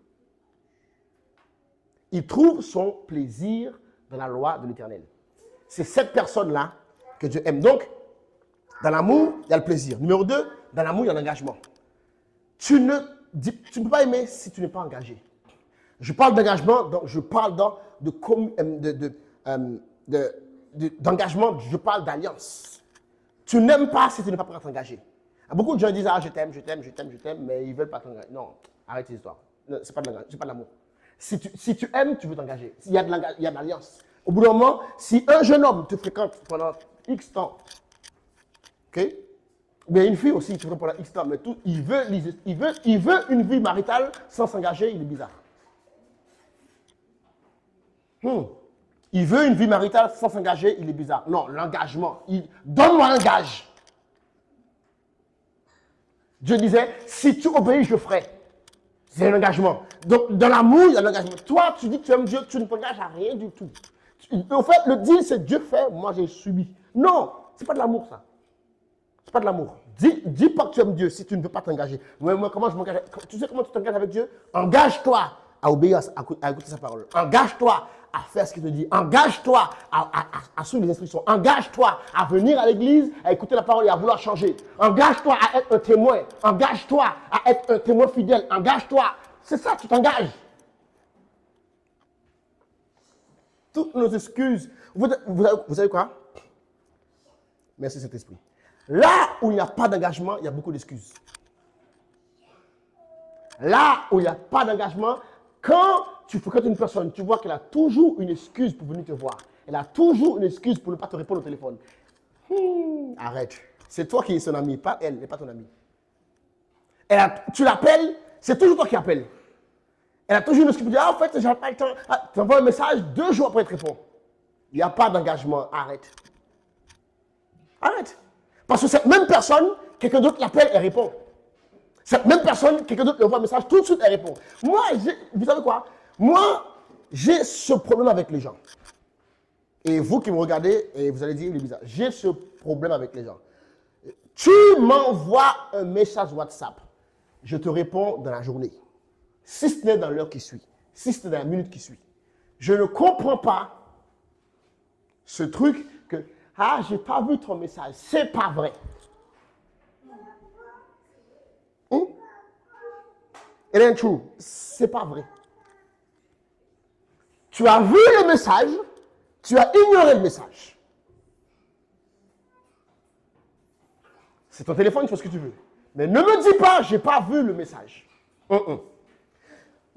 Il trouve son plaisir dans la loi de l'Éternel. » C'est cette personne-là que Dieu aime. Donc, dans l'amour, il y a le plaisir. Numéro 2, dans l'amour, il y a l'engagement. Tu ne peux pas aimer si tu n'es pas engagé. Je parle d'engagement, donc je parle d'engagement, je parle d'alliance. Tu n'aimes pas si tu n'es pas prêt à t'engager. Beaucoup de gens disent « Ah, je t'aime, mais ils ne veulent pas t'engager. » Non, arrête ces histoires. Ce n'est pas de l'amour. Si tu aimes, tu veux t'engager. Il y a de l'alliance. Au bout d'un moment, si un jeune homme te fréquente pendant X temps, ok? Mais une fille aussi te fréquente pendant X temps, mais il veut une vie maritale sans s'engager, il est bizarre. Il veut une vie maritale sans s'engager, il est bizarre. Non, l'engagement. Donne-moi un gage. Dieu disait, si tu obéis, je ferai. C'est un engagement. Donc, dans l'amour, il y a l'engagement. Toi, tu dis que tu aimes Dieu, tu ne t'engages à rien du tout. En fait, le deal, c'est Dieu fait, moi j'ai subi. Non, ce n'est pas de l'amour, ça. Ce n'est pas de l'amour. Dis pas que tu aimes Dieu si tu ne veux pas t'engager. Moi, comment je m'engage? Tu sais comment tu t'engages avec Dieu? Engage-toi à obéir, à écouter sa parole. Engage-toi à faire ce qu'il te dit. Engage-toi à suivre les instructions. Engage-toi à venir à l'église, à écouter la parole et à vouloir changer. Engage-toi à être un témoin. Engage-toi à être un témoin fidèle. Engage-toi. C'est ça, tu t'engages. Toutes nos excuses. Vous savez quoi? Merci Saint-Esprit. Là où il n'y a pas d'engagement, il y a beaucoup d'excuses. Là où il n'y a pas d'engagement, quand tu fréquentes une personne, tu vois qu'elle a toujours une excuse pour venir te voir. Elle a toujours une excuse pour ne pas te répondre au téléphone. Arrête. C'est toi qui es son ami, pas elle, n'est pas ton ami. Tu l'appelles, c'est toujours toi qui appelles. Elle a toujours une excuse pour dire, en fait, j'ai pas le temps. Tu envoies un message, 2 jours après, elle te répond. Il n'y a pas d'engagement. Arrête. Arrête. Parce que cette même personne, quelqu'un d'autre l'appelle, elle répond. Cette même personne, quelqu'un d'autre lui envoie un message, tout de suite, elle répond. Moi, vous savez quoi? Moi, j'ai ce problème avec les gens. Et vous qui me regardez, et vous allez dire, il est bizarre. J'ai ce problème avec les gens. Tu m'envoies un message WhatsApp. Je te réponds dans la journée. Si ce n'est dans l'heure qui suit. Si ce n'est dans la minute qui suit. Je ne comprends pas ce truc que, ah, j'ai pas vu ton message. C'est pas vrai. It ain't true. C'est pas vrai. Tu as vu le message, tu as ignoré le message. C'est ton téléphone, tu fais ce que tu veux. Mais ne me dis pas, j'ai pas vu le message.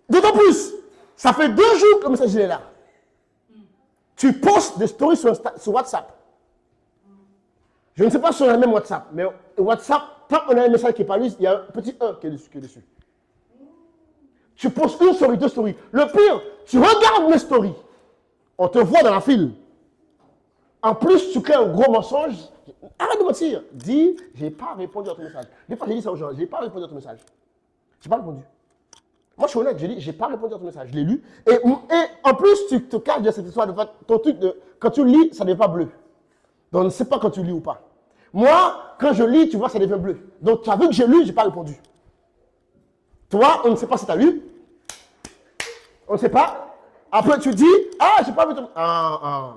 D'autant plus, ça fait 2 jours que le message est là. Tu postes des stories sur WhatsApp. Je ne sais pas si on a le même WhatsApp, mais WhatsApp, tant qu'on a un message qui n'est pas lu, il y a un petit 1 qui est dessus. Tu postes 1 story, 2 stories. Le pire, tu regardes mes stories. On te voit dans la file. En plus, tu crées un gros mensonge. Arrête de mentir. Dis, je n'ai pas répondu à ton message. Des fois, j'ai dit ça aux gens. Je n'ai pas répondu à ton message. Je n'ai pas répondu. Moi, je suis honnête. J'ai dit, je n'ai pas répondu à ton message. Je l'ai lu. Et en plus, tu te caches de cette histoire. Ton truc quand tu lis, ça n'est pas bleu. Donc, on ne sait pas quand tu lis ou pas. Moi, quand je lis, tu vois, ça devient bleu. Donc, tu as vu que j'ai lu, je n'ai pas répondu. Toi, on ne sait pas si tu as lu. On ne sait pas. Après, tu dis, ah, je n'ai pas vu ton...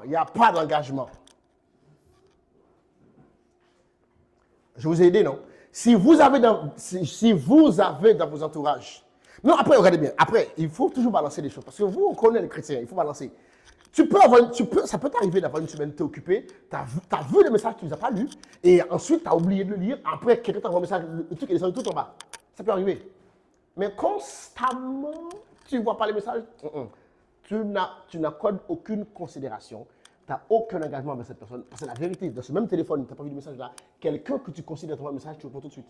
il n'y a pas d'engagement. Je vous ai aidé, non? Si vous avez dans vos entourages... Non, après, regardez bien. Après, il faut toujours balancer les choses. Parce que vous, on connaît les chrétiens, il faut balancer. Ça peut t'arriver d'avoir une semaine, tu es occupé, tu as vu le message, tu ne les as pas lu, et ensuite, tu as oublié de le lire. Après, quelqu'un t'envoie un message, le truc est descendu tout en bas. Ça peut arriver. Mais constamment, tu ne vois pas les messages. Tu n'accordes aucune considération. Tu n'as aucun engagement avec cette personne. Parce que la vérité, dans ce même téléphone, tu n'as pas vu le message là. Quelqu'un que tu considères ton message, tu réponds tout de suite.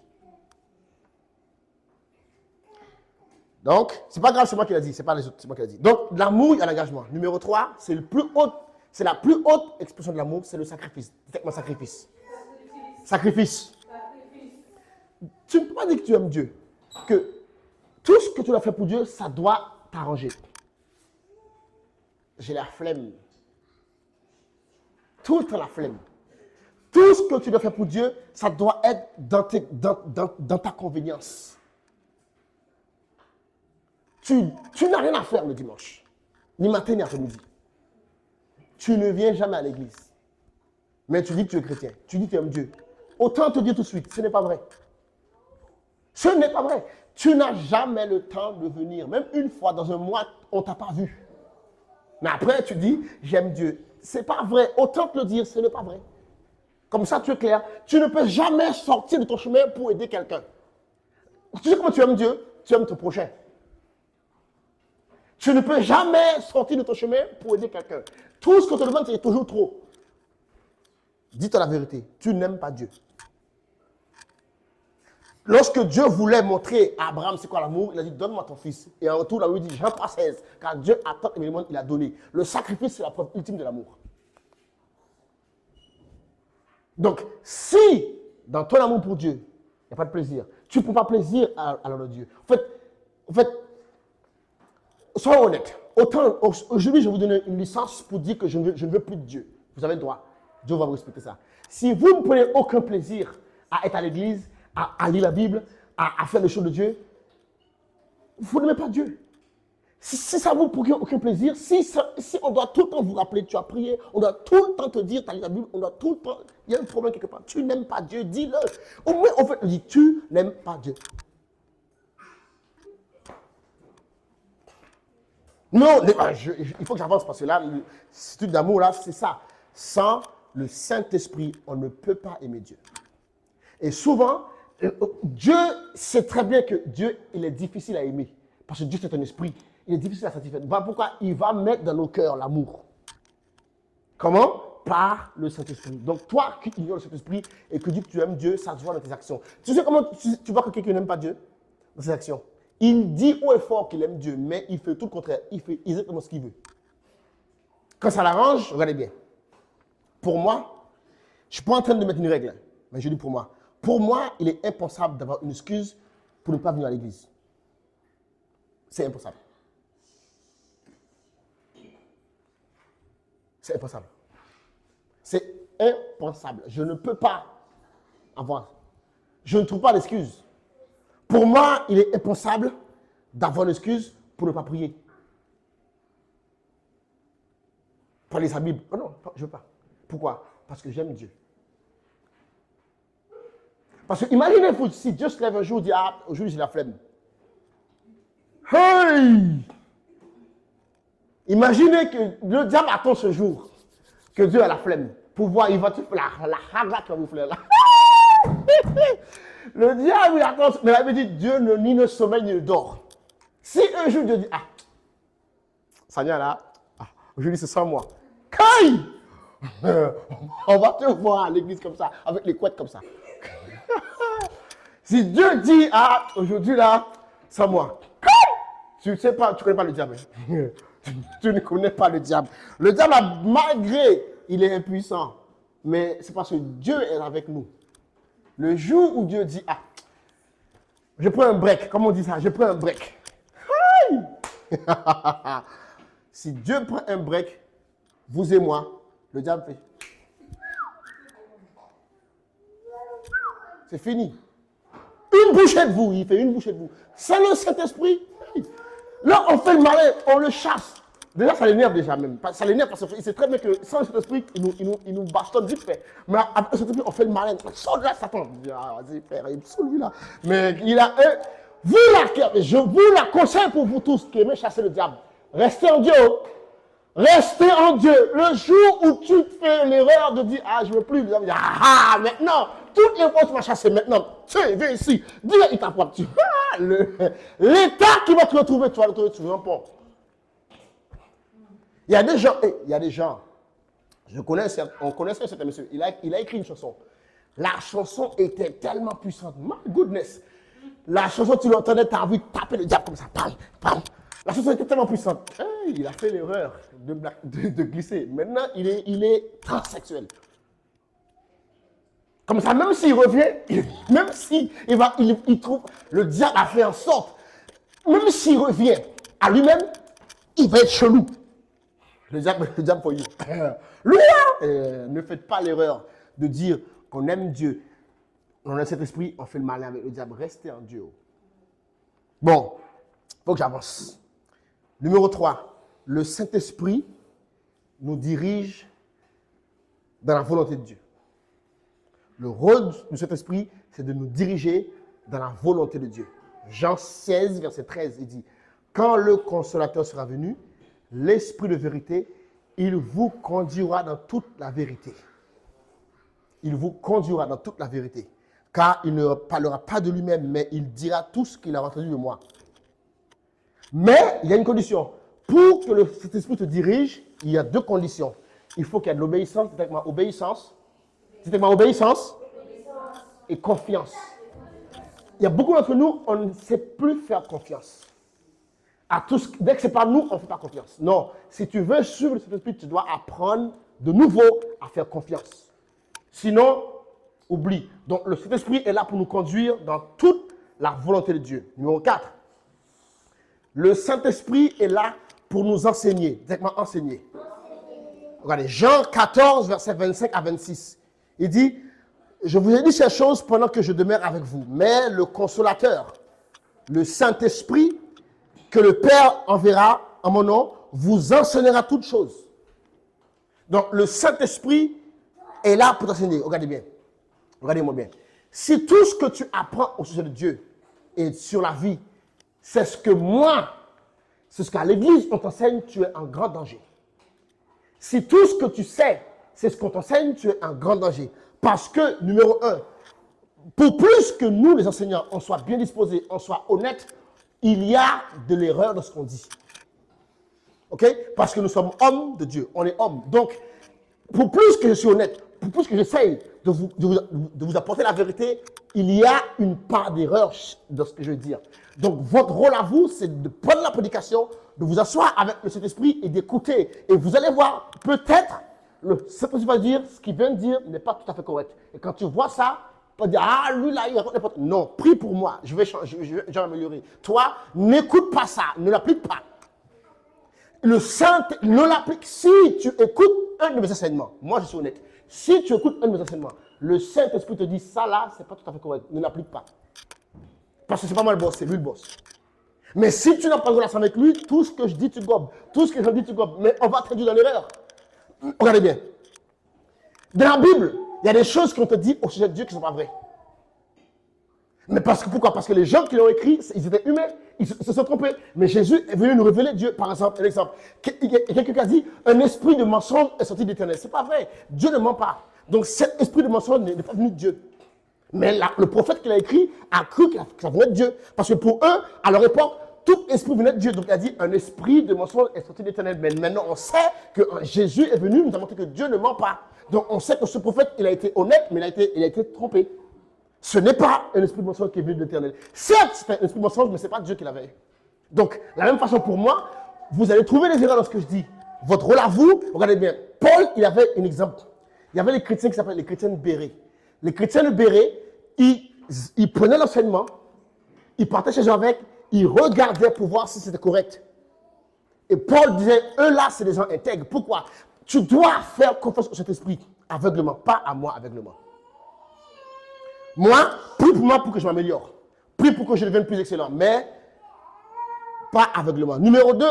Donc, c'est pas grave, c'est moi qui l'ai dit, c'est pas les autres, c'est moi qui l'ai dit. Donc, l'amour, il y a l'engagement. Numéro 3, c'est la plus haute expression de l'amour, c'est le sacrifice. C'est mon sacrifice. Sacrifice. Tu ne peux pas dire que tu aimes Dieu. Que tout ce que tu as fait pour Dieu, ça doit t'arranger. J'ai la flemme. Tout le temps la flemme. Tout ce que tu dois faire pour Dieu, ça doit être dans ta convenience. Tu n'as rien à faire le dimanche, ni matin ni après-midi. Tu ne viens jamais à l'église. Mais tu dis que tu es chrétien, tu dis que tu aimes Dieu. Autant te dire tout de suite, ce n'est pas vrai. Ce n'est pas vrai. Tu n'as jamais le temps de venir. Même une fois dans un mois, on ne t'a pas vu. Mais après, tu dis, j'aime Dieu. Ce n'est pas vrai. Autant te le dire, ce n'est pas vrai. Comme ça, tu es clair. Tu ne peux jamais sortir de ton chemin pour aider quelqu'un. Tu sais comment tu aimes Dieu? Tu aimes ton prochain. Tu ne peux jamais sortir de ton chemin pour aider quelqu'un. Tout ce qu'on te demande, c'est toujours trop. Dis-toi la vérité. Tu n'aimes pas Dieu. Lorsque Dieu voulait montrer à Abraham c'est quoi l'amour, il a dit donne-moi ton fils. Et en retour, il a dit Jean 3,16. Car Dieu a tant aimé le monde, il a donné. Le sacrifice, c'est la preuve ultime de l'amour. Donc, si dans ton amour pour Dieu, il n'y a pas de plaisir, tu ne prends pas plaisir à l'homme de Dieu. En fait, soyons honnêtes. Autant, aujourd'hui, je vais vous donner une licence pour dire que je ne veux plus de Dieu. Vous avez le droit. Dieu va vous respecter ça. Si vous ne prenez aucun plaisir à être à l'église, à lire la Bible, à faire les choses de Dieu, vous n'aimez pas Dieu. Si ça vous procure aucun plaisir, si on doit tout le temps vous rappeler, tu as prié, on doit tout le temps te dire, tu as lu la Bible, on doit tout le temps, il y a un problème quelque part. Tu n'aimes pas Dieu, dis-le. Au moins, en fait, dis, tu n'aimes pas Dieu. Non, il faut que j'avance parce que là, cet étude d'amour, là, c'est ça. Sans le Saint-Esprit, on ne peut pas aimer Dieu. Et souvent, Dieu sait très bien que Dieu, il est difficile à aimer. Parce que Dieu, c'est un esprit. Il est difficile à satisfaire. Voilà pourquoi il va mettre dans nos cœurs l'amour. Comment? Par le Saint-Esprit. Donc, toi qui ignores le Saint-Esprit et que dis que tu aimes Dieu, ça se voit dans tes actions. Tu sais comment tu vois que quelqu'un n'aime pas Dieu? Dans ses actions. Il dit haut et fort qu'il aime Dieu, mais il fait tout le contraire. Il fait exactement ce qu'il veut. Quand ça l'arrange, regardez bien. Pour moi, je ne suis pas en train de mettre une règle, mais je dis pour moi. Pour moi, il est impensable d'avoir une excuse pour ne pas venir à l'église. C'est impensable. C'est impensable. C'est impensable. Je ne peux pas avoir. Je ne trouve pas d'excuse. Pour moi, il est impensable d'avoir une excuse pour ne pas prier. Pour lire sa Bible. Oh non, je ne veux pas. Pourquoi? Parce que j'aime Dieu. Parce que imaginez-vous si Dieu se lève un jour et dit ah, aujourd'hui j'ai la flemme. Hey! Imaginez que le diable attend ce jour que Dieu a la flemme pour voir, il va tout faire la hagra qui va vous faire là. Le diable il attend, mais la Bible dit Dieu ni ne sommeille ni ne dort. Si un jour Dieu dit ah, Seigneur là, aujourd'hui c'est sans moi. Caille! On va te voir à l'église comme ça, avec les couettes comme ça. Si Dieu dit ah, aujourd'hui là, sans moi. Tu ne sais pas, tu ne connais pas le diable. Tu ne connais pas le diable. Le diable, malgré, il est impuissant. Mais c'est parce que Dieu est avec nous. Le jour où Dieu dit, ah, je prends un break. Comment on dit ça? Je prends un break. Si Dieu prend un break, vous et moi, le diable fait. C'est fini. Une bouchée de vous, il fait une bouchée de vous. C'est le Saint-Esprit. Là, on fait le malin, on le chasse. Déjà, ça l'énerve déjà même. Ça l'énerve parce qu'il sait très bien que sans cet esprit, il nous bastonne vite fait. Mais avec cet esprit, on fait le malin. Sors de là, Satan. Vas-y, frère, il me saoule lui là. Mais il a je vous la conseille pour vous tous qui aimez chasser le diable. Restez en Dieu. Restez en Dieu. Le jour où tu fais l'erreur de dire, ah, je ne veux plus, le diable dit, ah, maintenant, toutes les fois que tu vas chasser maintenant, tiens, viens ici, dis il t'apprend. L'État qui va te retrouver, tu vas le retrouver toujours pas. Il y a des gens, on connaissait cet monsieur, il a écrit une chanson. La chanson était tellement puissante. My goodness. La chanson, tu l'entendais, tu as envie de taper le diable comme ça. Pam, pam. La chanson était tellement puissante. Hey, il a fait l'erreur de glisser. Maintenant, il est transsexuel. Comme ça, même s'il revient, même s'il il trouve, le diable a fait en sorte, même s'il revient à lui-même, il va être chelou. Le diable for you. Ne faites pas l'erreur de dire qu'on aime Dieu. On a cet esprit, on fait le malin avec le diable. Restez en Dieu. Bon, il faut que j'avance. Numéro 3. Le Saint-Esprit nous dirige dans la volonté de Dieu. Le rôle du Saint-Esprit, c'est de nous diriger dans la volonté de Dieu. Jean 16, verset 13, il dit, « Quand le Consolateur sera venu, l'Esprit de vérité, il vous conduira dans toute la vérité. » Il vous conduira dans toute la vérité. Car il ne parlera pas de lui-même, mais il dira tout ce qu'il a entendu de moi. Mais il y a une condition. Pour que cet esprit te dirige, il y a 2 conditions. Il faut qu'il y ait de l'obéissance, obéissance et confiance. Il y a beaucoup d'entre nous, on ne sait plus faire confiance. Dès que ce n'est pas nous, on ne fait pas confiance. Non, si tu veux suivre cet esprit, tu dois apprendre de nouveau à faire confiance. Sinon, oublie. Donc, le Saint-Esprit est là pour nous conduire dans toute la volonté de Dieu. Numéro 4. Le Saint-Esprit est là pour nous enseigner. Directement enseigner. Regardez, Jean 14, verset 25 à 26. Il dit, « Je vous ai dit ces choses pendant que je demeure avec vous. Mais le Consolateur, le Saint-Esprit, que le Père enverra en mon nom, vous enseignera toutes choses. » Donc, le Saint-Esprit est là pour t'enseigner. Regardez bien. Regardez-moi bien. Si tout ce que tu apprends au sujet de Dieu et sur la vie, c'est ce qu'à l'église on t'enseigne, tu es en grand danger. Si tout ce que tu sais, c'est ce qu'on t'enseigne, tu es en grand danger. Parce que, numéro 1, pour plus que nous, les enseignants, on soit bien disposés, on soit honnêtes, il y a de l'erreur dans ce qu'on dit. OK? Parce que nous sommes hommes de Dieu. On est hommes. Donc, pour plus que je suis honnête, pour plus que j'essaye de vous apporter la vérité, il y a une part d'erreur dans ce que je veux dire. Donc, votre rôle à vous, c'est de prendre la prédication, de vous asseoir avec le Saint-Esprit et d'écouter. Et vous allez voir, peut-être, le Saint-Esprit va dire, ce qu'il vient de dire n'est pas tout à fait correct. Et quand tu vois ça, tu vas dire, ah, lui là, il raconte n'importe quoi. Non, prie pour moi, je vais m'améliorer. Toi, n'écoute pas ça, ne l'applique pas. Le Saint ne l'applique. Si tu écoutes un de mes enseignements, moi je suis honnête, si tu écoutes un de mes enseignements, le Saint-Esprit te dit, ça là, c'est pas tout à fait correct, ne l'applique pas. Parce que c'est pas moi le boss, c'est lui le boss. Mais si tu n'as pas de relation avec lui, tout ce que je dis, tu gobes. Tout ce que je dis, tu gobes. Mais on va t'induire dans l'erreur. Regardez bien. Dans la Bible, il y a des choses qu'on te dit au sujet de Dieu qui ne sont pas vraies. Mais pourquoi? Parce que les gens qui l'ont écrit, ils étaient humains, ils se sont trompés. Mais Jésus est venu nous révéler Dieu. Par exemple, un exemple. Quelqu'un qui a dit, un esprit de mensonge est sorti de l'Éternel. Ce n'est pas vrai. Dieu ne ment pas. Donc cet esprit de mensonge n'est pas venu de Dieu. Mais le prophète qui l'a écrit a cru que ça venait de Dieu. Parce que pour eux, à leur époque, tout esprit venait de Dieu. Donc il a dit, un esprit de mensonge est sorti de l'Éternel. Mais maintenant, on sait que Jésus est venu nous a montré que Dieu ne ment pas. Donc on sait que ce prophète, il a été honnête, mais il a été trompé. Ce n'est pas un esprit de mensonge qui est venu de l'Éternel. Certes, c'est un esprit de mensonge, mais ce n'est pas Dieu qui l'avait. Donc, la même façon pour moi, vous allez trouver des erreurs dans ce que je dis. Votre rôle à vous, regardez bien, Paul, il avait un exemple. Il y avait les chrétiens qui s'appellent les chrétiens de Bérée. Les chrétiens de Bérée, ils prenaient l'enseignement, ils partaient chez eux avec, ils regardaient pour voir si c'était correct. Et Paul disait, eux là, c'est des gens intègres. Pourquoi? Tu dois faire confiance au Saint-Esprit aveuglement, pas à moi aveuglement. Moi, prie pour moi pour que je m'améliore. Prie pour que je devienne plus excellent. Mais pas aveuglement. Numéro 2,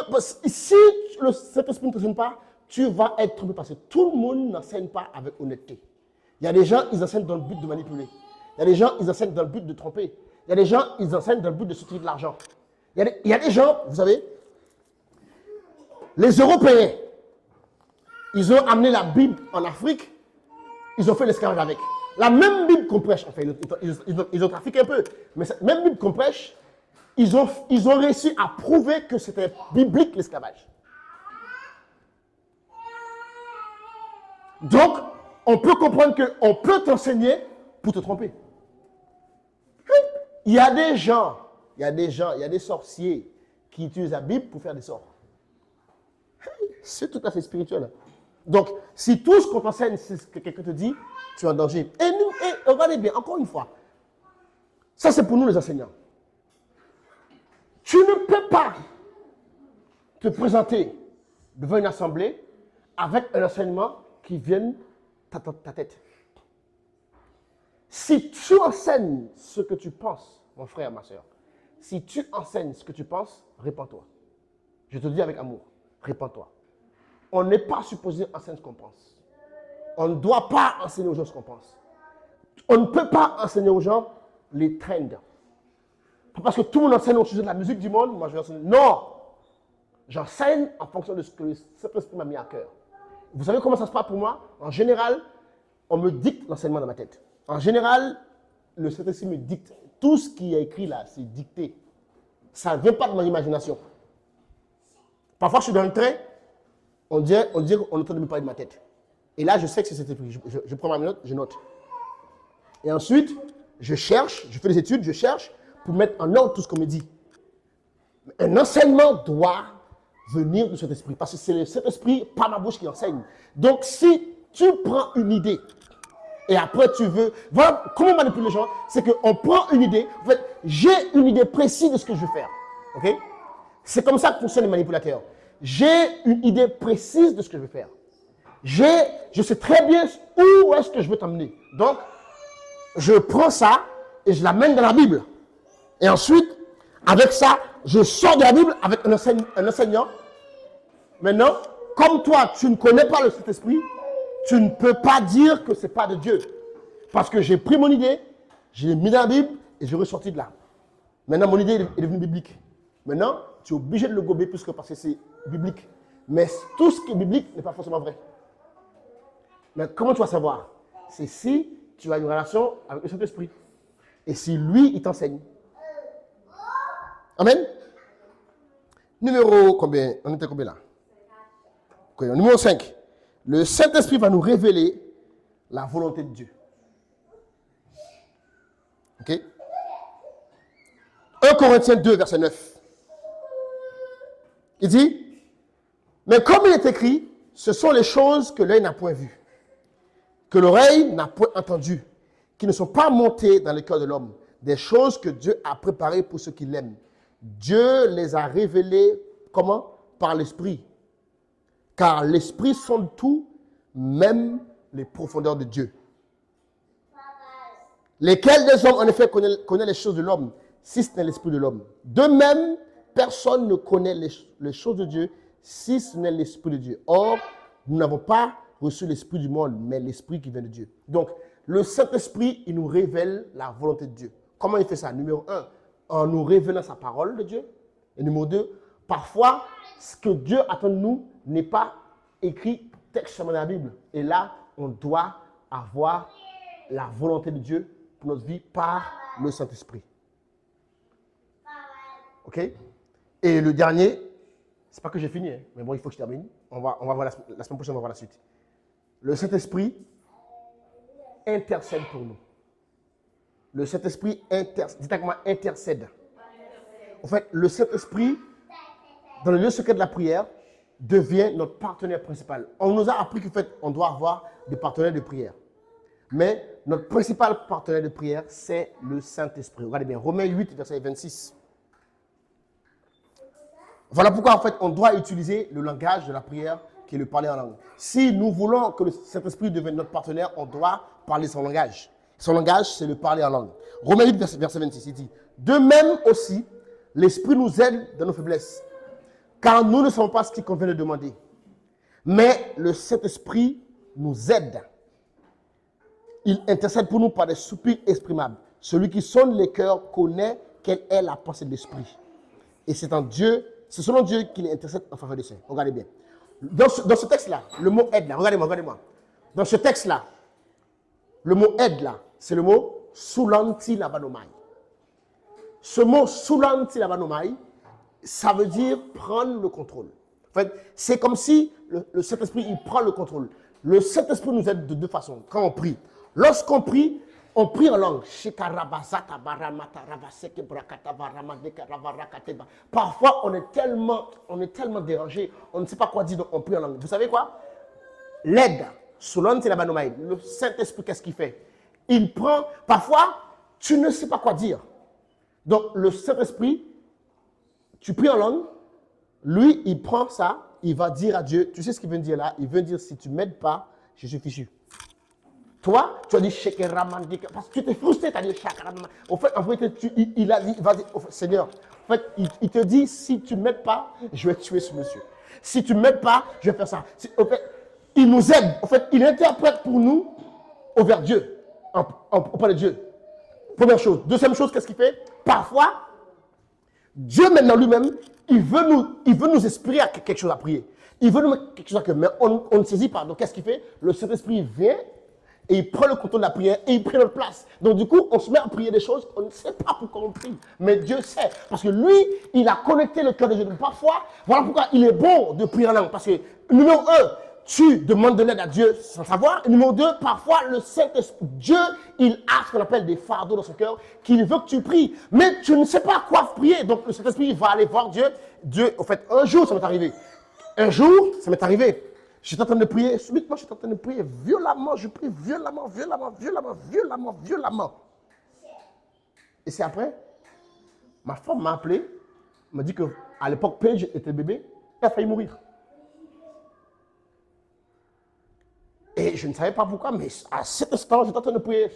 si le Saint-Esprit ne t'enseigne pas, tu vas être trompé parce que tout le monde n'enseigne pas avec honnêteté. Il y a des gens, ils enseignent dans le but de manipuler. Il y a des gens, ils enseignent dans le but de tromper. Il y a des gens, ils enseignent dans le but de sortir de l'argent. Il y a des gens, vous savez, les Européens, ils ont amené la Bible en Afrique, ils ont fait l'esclavage avec. La même Bible qu'on prêche, enfin, ils ont trafiqué un peu, mais cette même Bible qu'on prêche, ils ont réussi à prouver que c'était biblique l'esclavage. Donc, on peut comprendre qu'on peut t'enseigner pour te tromper. Il y a des gens, il y a des sorciers qui utilisent la Bible pour faire des sorts. C'est tout à fait spirituel. Donc, si tout ce qu'on t'enseigne, c'est ce que quelqu'un te dit, tu es en danger. Et regardez bien, encore une fois, ça c'est pour nous les enseignants. Tu ne peux pas te présenter devant une assemblée avec un enseignement qui vienne ta tête. Si tu enseignes ce que tu penses, mon frère, ma soeur, si tu enseignes ce que tu penses, répands-toi. Je te dis avec amour, répands-toi. On n'est pas supposé enseigner ce qu'on pense. On ne doit pas enseigner aux gens ce qu'on pense. On ne peut pas enseigner aux gens les trends. Parce que tout le monde enseigne au sujet de la musique du monde, moi je vais enseigner. Non! J'enseigne en fonction de ce que le Saint-Esprit m'a mis à cœur. Vous savez comment ça se passe pour moi? En général, on me dicte l'enseignement dans ma tête. En général, le Saint-Esprit me dicte. Tout ce qui est écrit là, c'est dicté. Ça ne vient pas de mon imagination. Parfois, je suis dans le train, on dit qu'on est en train de me parler de ma tête. Et là, je sais que c'est cet esprit. Je prends ma note, je note. Et ensuite, je cherche, je fais des études, je cherche pour mettre en ordre tout ce qu'on me dit. Un enseignement doit venir de cet esprit. Parce que c'est cet esprit, par ma bouche, qui enseigne. Donc, si tu prends une idée et après tu veux... Voilà comment on manipule les gens. C'est qu'on prend une idée. En fait, j'ai une idée précise de ce que je veux faire. OK? C'est comme ça que fonctionnent les manipulateurs. J'ai une idée précise de ce que je veux faire. Je sais très bien où est-ce que je veux t'emmener. Donc, je prends ça et je l'amène dans la Bible. Et ensuite, avec ça, je sors de la Bible avec un enseignant. Maintenant, comme toi, tu ne connais pas le Saint-Esprit, tu ne peux pas dire que ce n'est pas de Dieu. Parce que j'ai pris mon idée, je l'ai mis dans la Bible et je suis ressorti de là. Maintenant, mon idée est devenue biblique. Maintenant, tu es obligé de le gober parce que c'est biblique. Mais tout ce qui est biblique n'est pas forcément vrai. Mais comment tu vas savoir? C'est si tu as une relation avec le Saint-Esprit. Et si lui, il t'enseigne. Amen. Numéro combien? On était combien là? Okay, numéro 5. Le Saint-Esprit va nous révéler la volonté de Dieu. Ok? 1 Corinthiens 2, verset 9. Il dit, mais comme il est écrit, ce sont les choses que l'œil n'a point vues, que l'oreille n'a point entendues, qui ne sont pas montées dans le cœur de l'homme, des choses que Dieu a préparées pour ceux qui l'aiment. Dieu les a révélées, comment? Par l'Esprit. Car l'Esprit sonde tout, même les profondeurs de Dieu. Lesquels des hommes, en effet, connaît les choses de l'homme, si ce n'est l'Esprit de l'homme. De même, personne ne connaît les choses de Dieu, si ce n'est l'Esprit de Dieu. Or, nous n'avons pas reçu l'Esprit du monde, mais l'Esprit qui vient de Dieu. Donc, le Saint-Esprit, il nous révèle la volonté de Dieu. Comment il fait ça? Numéro 1, en nous révélant sa parole de Dieu. Et numéro 2, parfois, ce que Dieu attend de nous n'est pas écrit textuellement dans la Bible. Et là, on doit avoir la volonté de Dieu pour notre vie par le Saint-Esprit. OK? Et le dernier, c'est pas que j'ai fini, hein, mais bon, il faut que je termine. On va voir la semaine prochaine, on va voir la suite. Le Saint-Esprit intercède pour nous. Le Saint-Esprit intercède. En fait, le Saint-Esprit, dans le lieu secret de la prière, devient notre partenaire principal. On nous a appris qu'en fait, on doit avoir des partenaires de prière. Mais notre principal partenaire de prière, c'est le Saint-Esprit. Regardez bien, Romains 8, verset 26. Voilà pourquoi, en fait, on doit utiliser le langage de la prière qui est le parler en langue. Si nous voulons que le Saint-Esprit devienne notre partenaire, on doit parler son langage. Son langage, c'est le parler en langue. Romains 8, verset 26, il dit, « De même aussi, l'Esprit nous aide dans nos faiblesses, car nous ne savons pas ce qu'il convient de demander. Mais le Saint-Esprit nous aide. Il intercède pour nous par des soupirs exprimables. Celui qui sonde les cœurs connaît quelle est la pensée de l'Esprit. Et c'est selon Dieu qu'il intercède en faveur des saints. Regardez bien. Dans ce texte-là, le mot aide, là, regardez-moi. Dans ce texte-là, Le mot aide là, c'est le mot sulanti labanomai. Ce mot sulanti labanomai, ça veut dire prendre le contrôle. En fait, c'est comme si le Saint-Esprit, il prend le contrôle. Le Saint-Esprit nous aide de deux façons. Quand on prie, lorsqu'on prie en langue. Parfois, on est tellement dérangé, on ne sait pas quoi dire, donc on prie en langue. Vous savez quoi? L'aide, le Saint-Esprit, qu'est-ce qu'il fait? Il prend, parfois, tu ne sais pas quoi dire. Donc, le Saint-Esprit, tu pries en langue, lui, il prend ça, il va dire à Dieu, tu sais ce qu'il veut dire là? Il veut dire, si tu ne m'aides pas, je suis fichu. Toi, tu as dit Shekeramandik, parce que tu t'es frustré, tu as dit Shekeramandik. En fait, il a dit, vas-y, Seigneur, en fait, il te dit, si tu ne m'aides pas, je vais tuer ce monsieur. Si tu ne m'aides pas, je vais faire ça. En fait, il nous aide, en fait, il interprète pour nous envers Dieu, auprès de Dieu. Première chose. Deuxième chose, qu'est-ce qu'il fait? Parfois, Dieu maintenant lui-même, il veut nous inspirer à quelque chose à prier. Il veut nous mettre quelque chose à cœur, mais on ne saisit pas. Donc, qu'est-ce qu'il fait? Le Saint-Esprit vient et il prend le contrôle de la prière et il prend notre place. Donc, du coup, on se met à prier des choses, on ne sait pas pourquoi on prie. Mais Dieu sait. Parce que lui, il a connecté le cœur de Dieu. Donc, parfois, voilà pourquoi il est bon de prier en langue. Parce que, numéro 1, tu demandes de l'aide à Dieu sans savoir. Et numéro 2, parfois, le Saint-Esprit, Dieu, il a ce qu'on appelle des fardeaux dans son cœur qu'il veut que tu pries. Mais tu ne sais pas quoi prier. Donc, le Saint-Esprit va aller voir Dieu. Dieu, en fait, un jour, ça m'est arrivé. Un jour, ça m'est arrivé. J'étais en train de prier. Subitement, j'étais en train de prier violemment. Je prie violemment. Et c'est après, ma femme m'a appelé, m'a dit qu'à l'époque, Paige était bébé. Elle a failli mourir. Et je ne savais pas pourquoi, mais à cet instant, j'étais en train de prier.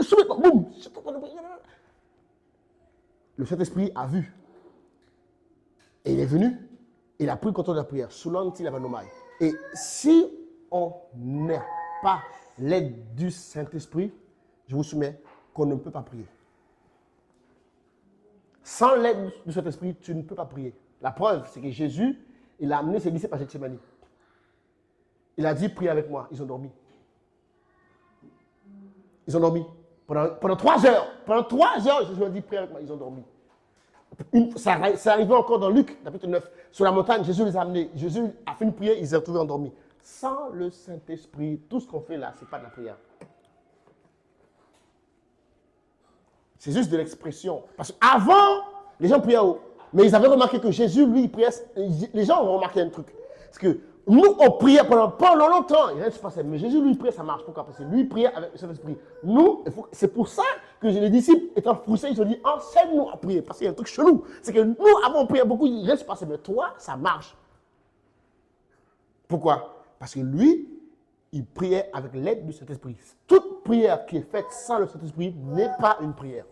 Subitement, boum, j'étais en train de prier. Le Saint-Esprit a vu. Et il est venu. Il a pris le contrôle de la prière. Sulanti labanomai. Et si on n'a pas l'aide du Saint-Esprit, je vous soumets qu'on ne peut pas prier. Sans l'aide du Saint-Esprit, tu ne peux pas prier. La preuve, c'est que Jésus, il a amené ses disciples à Gethsémani. Il a dit, priez avec moi. Ils ont dormi. Ils ont dormi. Pendant 3 heures. Pendant 3 heures, Jésus a dit, priez avec moi. Ils ont dormi. C'est arrivé encore dans Luc, chapitre 9. Sur la montagne, Jésus les a amenés. Jésus a fait une prière, ils se sont retrouvés endormis. Sans le Saint-Esprit, tout ce qu'on fait là, ce n'est pas de la prière. C'est juste de l'expression. Parce qu'avant, les gens priaient haut. Mais ils avaient remarqué que Jésus, lui, il priait. Les gens ont remarqué un truc. Parce que nous, on priait pendant longtemps, et rien ne se passait. Mais Jésus, lui, il priait, ça marche. Pourquoi? Parce que lui, il priait avec le Saint-Esprit. Nous, c'est pour ça que les disciples, étant frustrés, ils se sont dit, enseigne-nous à prier. Parce qu'il y a un truc chelou. C'est que nous, avant, on priait beaucoup, rien ne se passait. Mais toi, ça marche. Pourquoi? Parce que lui, il priait avec l'aide du Saint-Esprit. Toute prière qui est faite sans le Saint-Esprit n'est pas une prière.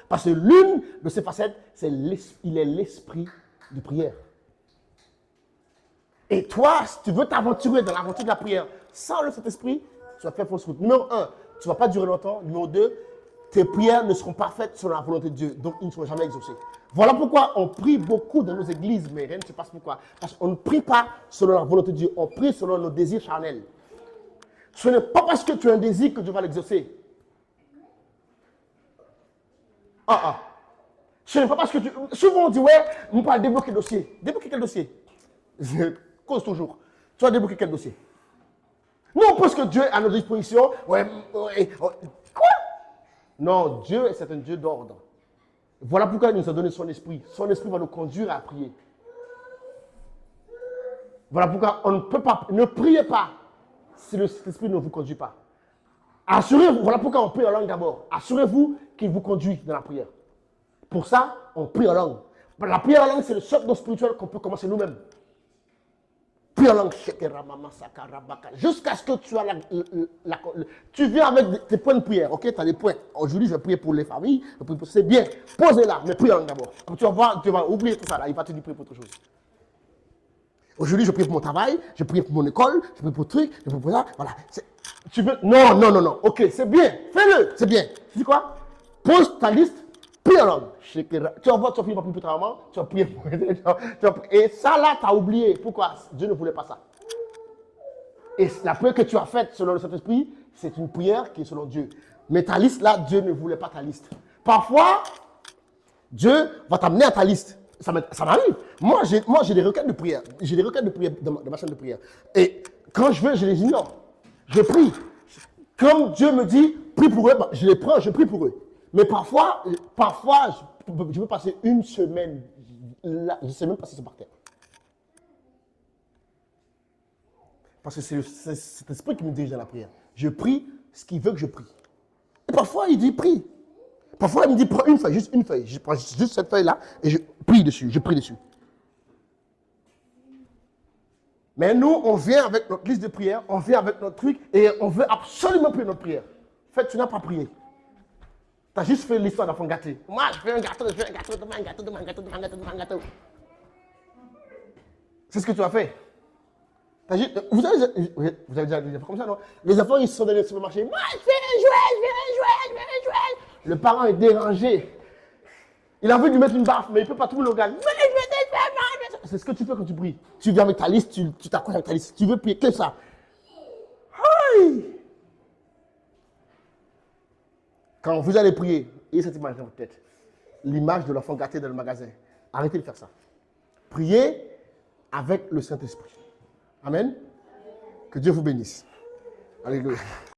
Parce que l'une de ces facettes, il est l'esprit de prière. Et toi, si tu veux t'aventurer dans l'aventure de la prière sans le Saint-Esprit, tu vas faire fausse route. Numéro 1, tu ne vas pas durer longtemps. Numéro 2, tes prières ne seront pas faites selon la volonté de Dieu. Donc, ils ne seront jamais exaucées. Voilà pourquoi on prie beaucoup dans nos églises, mais rien ne se passe pourquoi. Parce qu'on ne prie pas selon la volonté de Dieu. On prie selon nos désirs charnels. Ce n'est pas parce que tu as un désir que Dieu va l'exaucer. Ce n'est pas parce que tu... Souvent, on dit, ouais, on parle de débloquer le dossier. Débloquer quel dossier? Je cause toujours. Tu vas débloquer quel dossier? Nous, on pense que Dieu est à notre disposition. Quoi? Non, Dieu, c'est un Dieu d'ordre. Voilà pourquoi il nous a donné son esprit. Son esprit va nous conduire à prier. Voilà pourquoi on ne peut pas, ne priez pas si le Saint-Esprit ne vous conduit pas. Assurez-vous, voilà pourquoi on prie en langue d'abord. Assurez-vous qu'il vous conduit dans la prière. Pour ça, on prie en langue. La prière en langue, c'est le seul don spirituel qu'on peut commencer nous-mêmes. Prie en langue, jusqu'à ce que tu as tu viens avec tes points de prière, ok? Tu as des points. Aujourd'hui, je vais prier pour les familles, c'est bien. Posez-la, mais prie en langue d'abord. Comme tu vas voir, tu vas oublier tout ça, là, il va te dire prier pour autre chose. Aujourd'hui, je prie pour mon travail, je prie pour mon école, je prie pour truc, je prie pour ça, voilà. Tu veux... Non, ok, c'est bien, fais-le, c'est bien. Tu dis quoi? Pose ta liste, prie en langue. Tu vas voir, tu vas prier pour plus tard, tu vas prier pour... Et ça là, tu as oublié. Pourquoi? Dieu ne voulait pas ça. Et la prière que tu as faite selon le Saint-Esprit, c'est une prière qui est selon Dieu. Mais ta liste, là, Dieu ne voulait pas ta liste. Parfois, Dieu va t'amener à ta liste. Ça m'arrive. Moi, j'ai des requêtes de prière. J'ai des requêtes de prière dans ma chaîne de prière. Et quand je veux, je les ignore. Je prie. Comme Dieu me dit, prie pour eux, je les prends, je prie pour eux. Mais parfois je peux passer une semaine, là, je ne sais même pas si c'est par terre. Parce que c'est cet esprit qui me dirige dans la prière. Je prie ce qu'il veut que je prie. Et parfois, il dit prie. Parfois, il me dit prends une feuille, juste une feuille. Je prends juste cette feuille-là et je prie dessus, Mais nous, on vient avec notre liste de prière, on vient avec notre truc et on veut absolument prier notre prière. En fait, tu n'as pas prié. Tu as juste fait l'histoire d'enfant gâté. Moi, je fais un gâteau, C'est ce que tu as fait. Vous avez déjà des enfants comme ça, non? Les enfants, ils sont dans le supermarché. Moi, je fais un jouet. Le parent est dérangé. Il a envie de lui mettre une baffe, mais il ne peut pas trouver le gars. C'est ce que tu fais quand tu pries. Tu viens avec ta liste, tu t'accroches avec ta liste. Tu veux prier que ça. Aïe. Quand vous allez prier, ayez cette image dans votre tête. L'image de l'enfant gâté dans le magasin. Arrêtez de faire ça. Priez avec le Saint-Esprit. Amen. Que Dieu vous bénisse. Alléluia.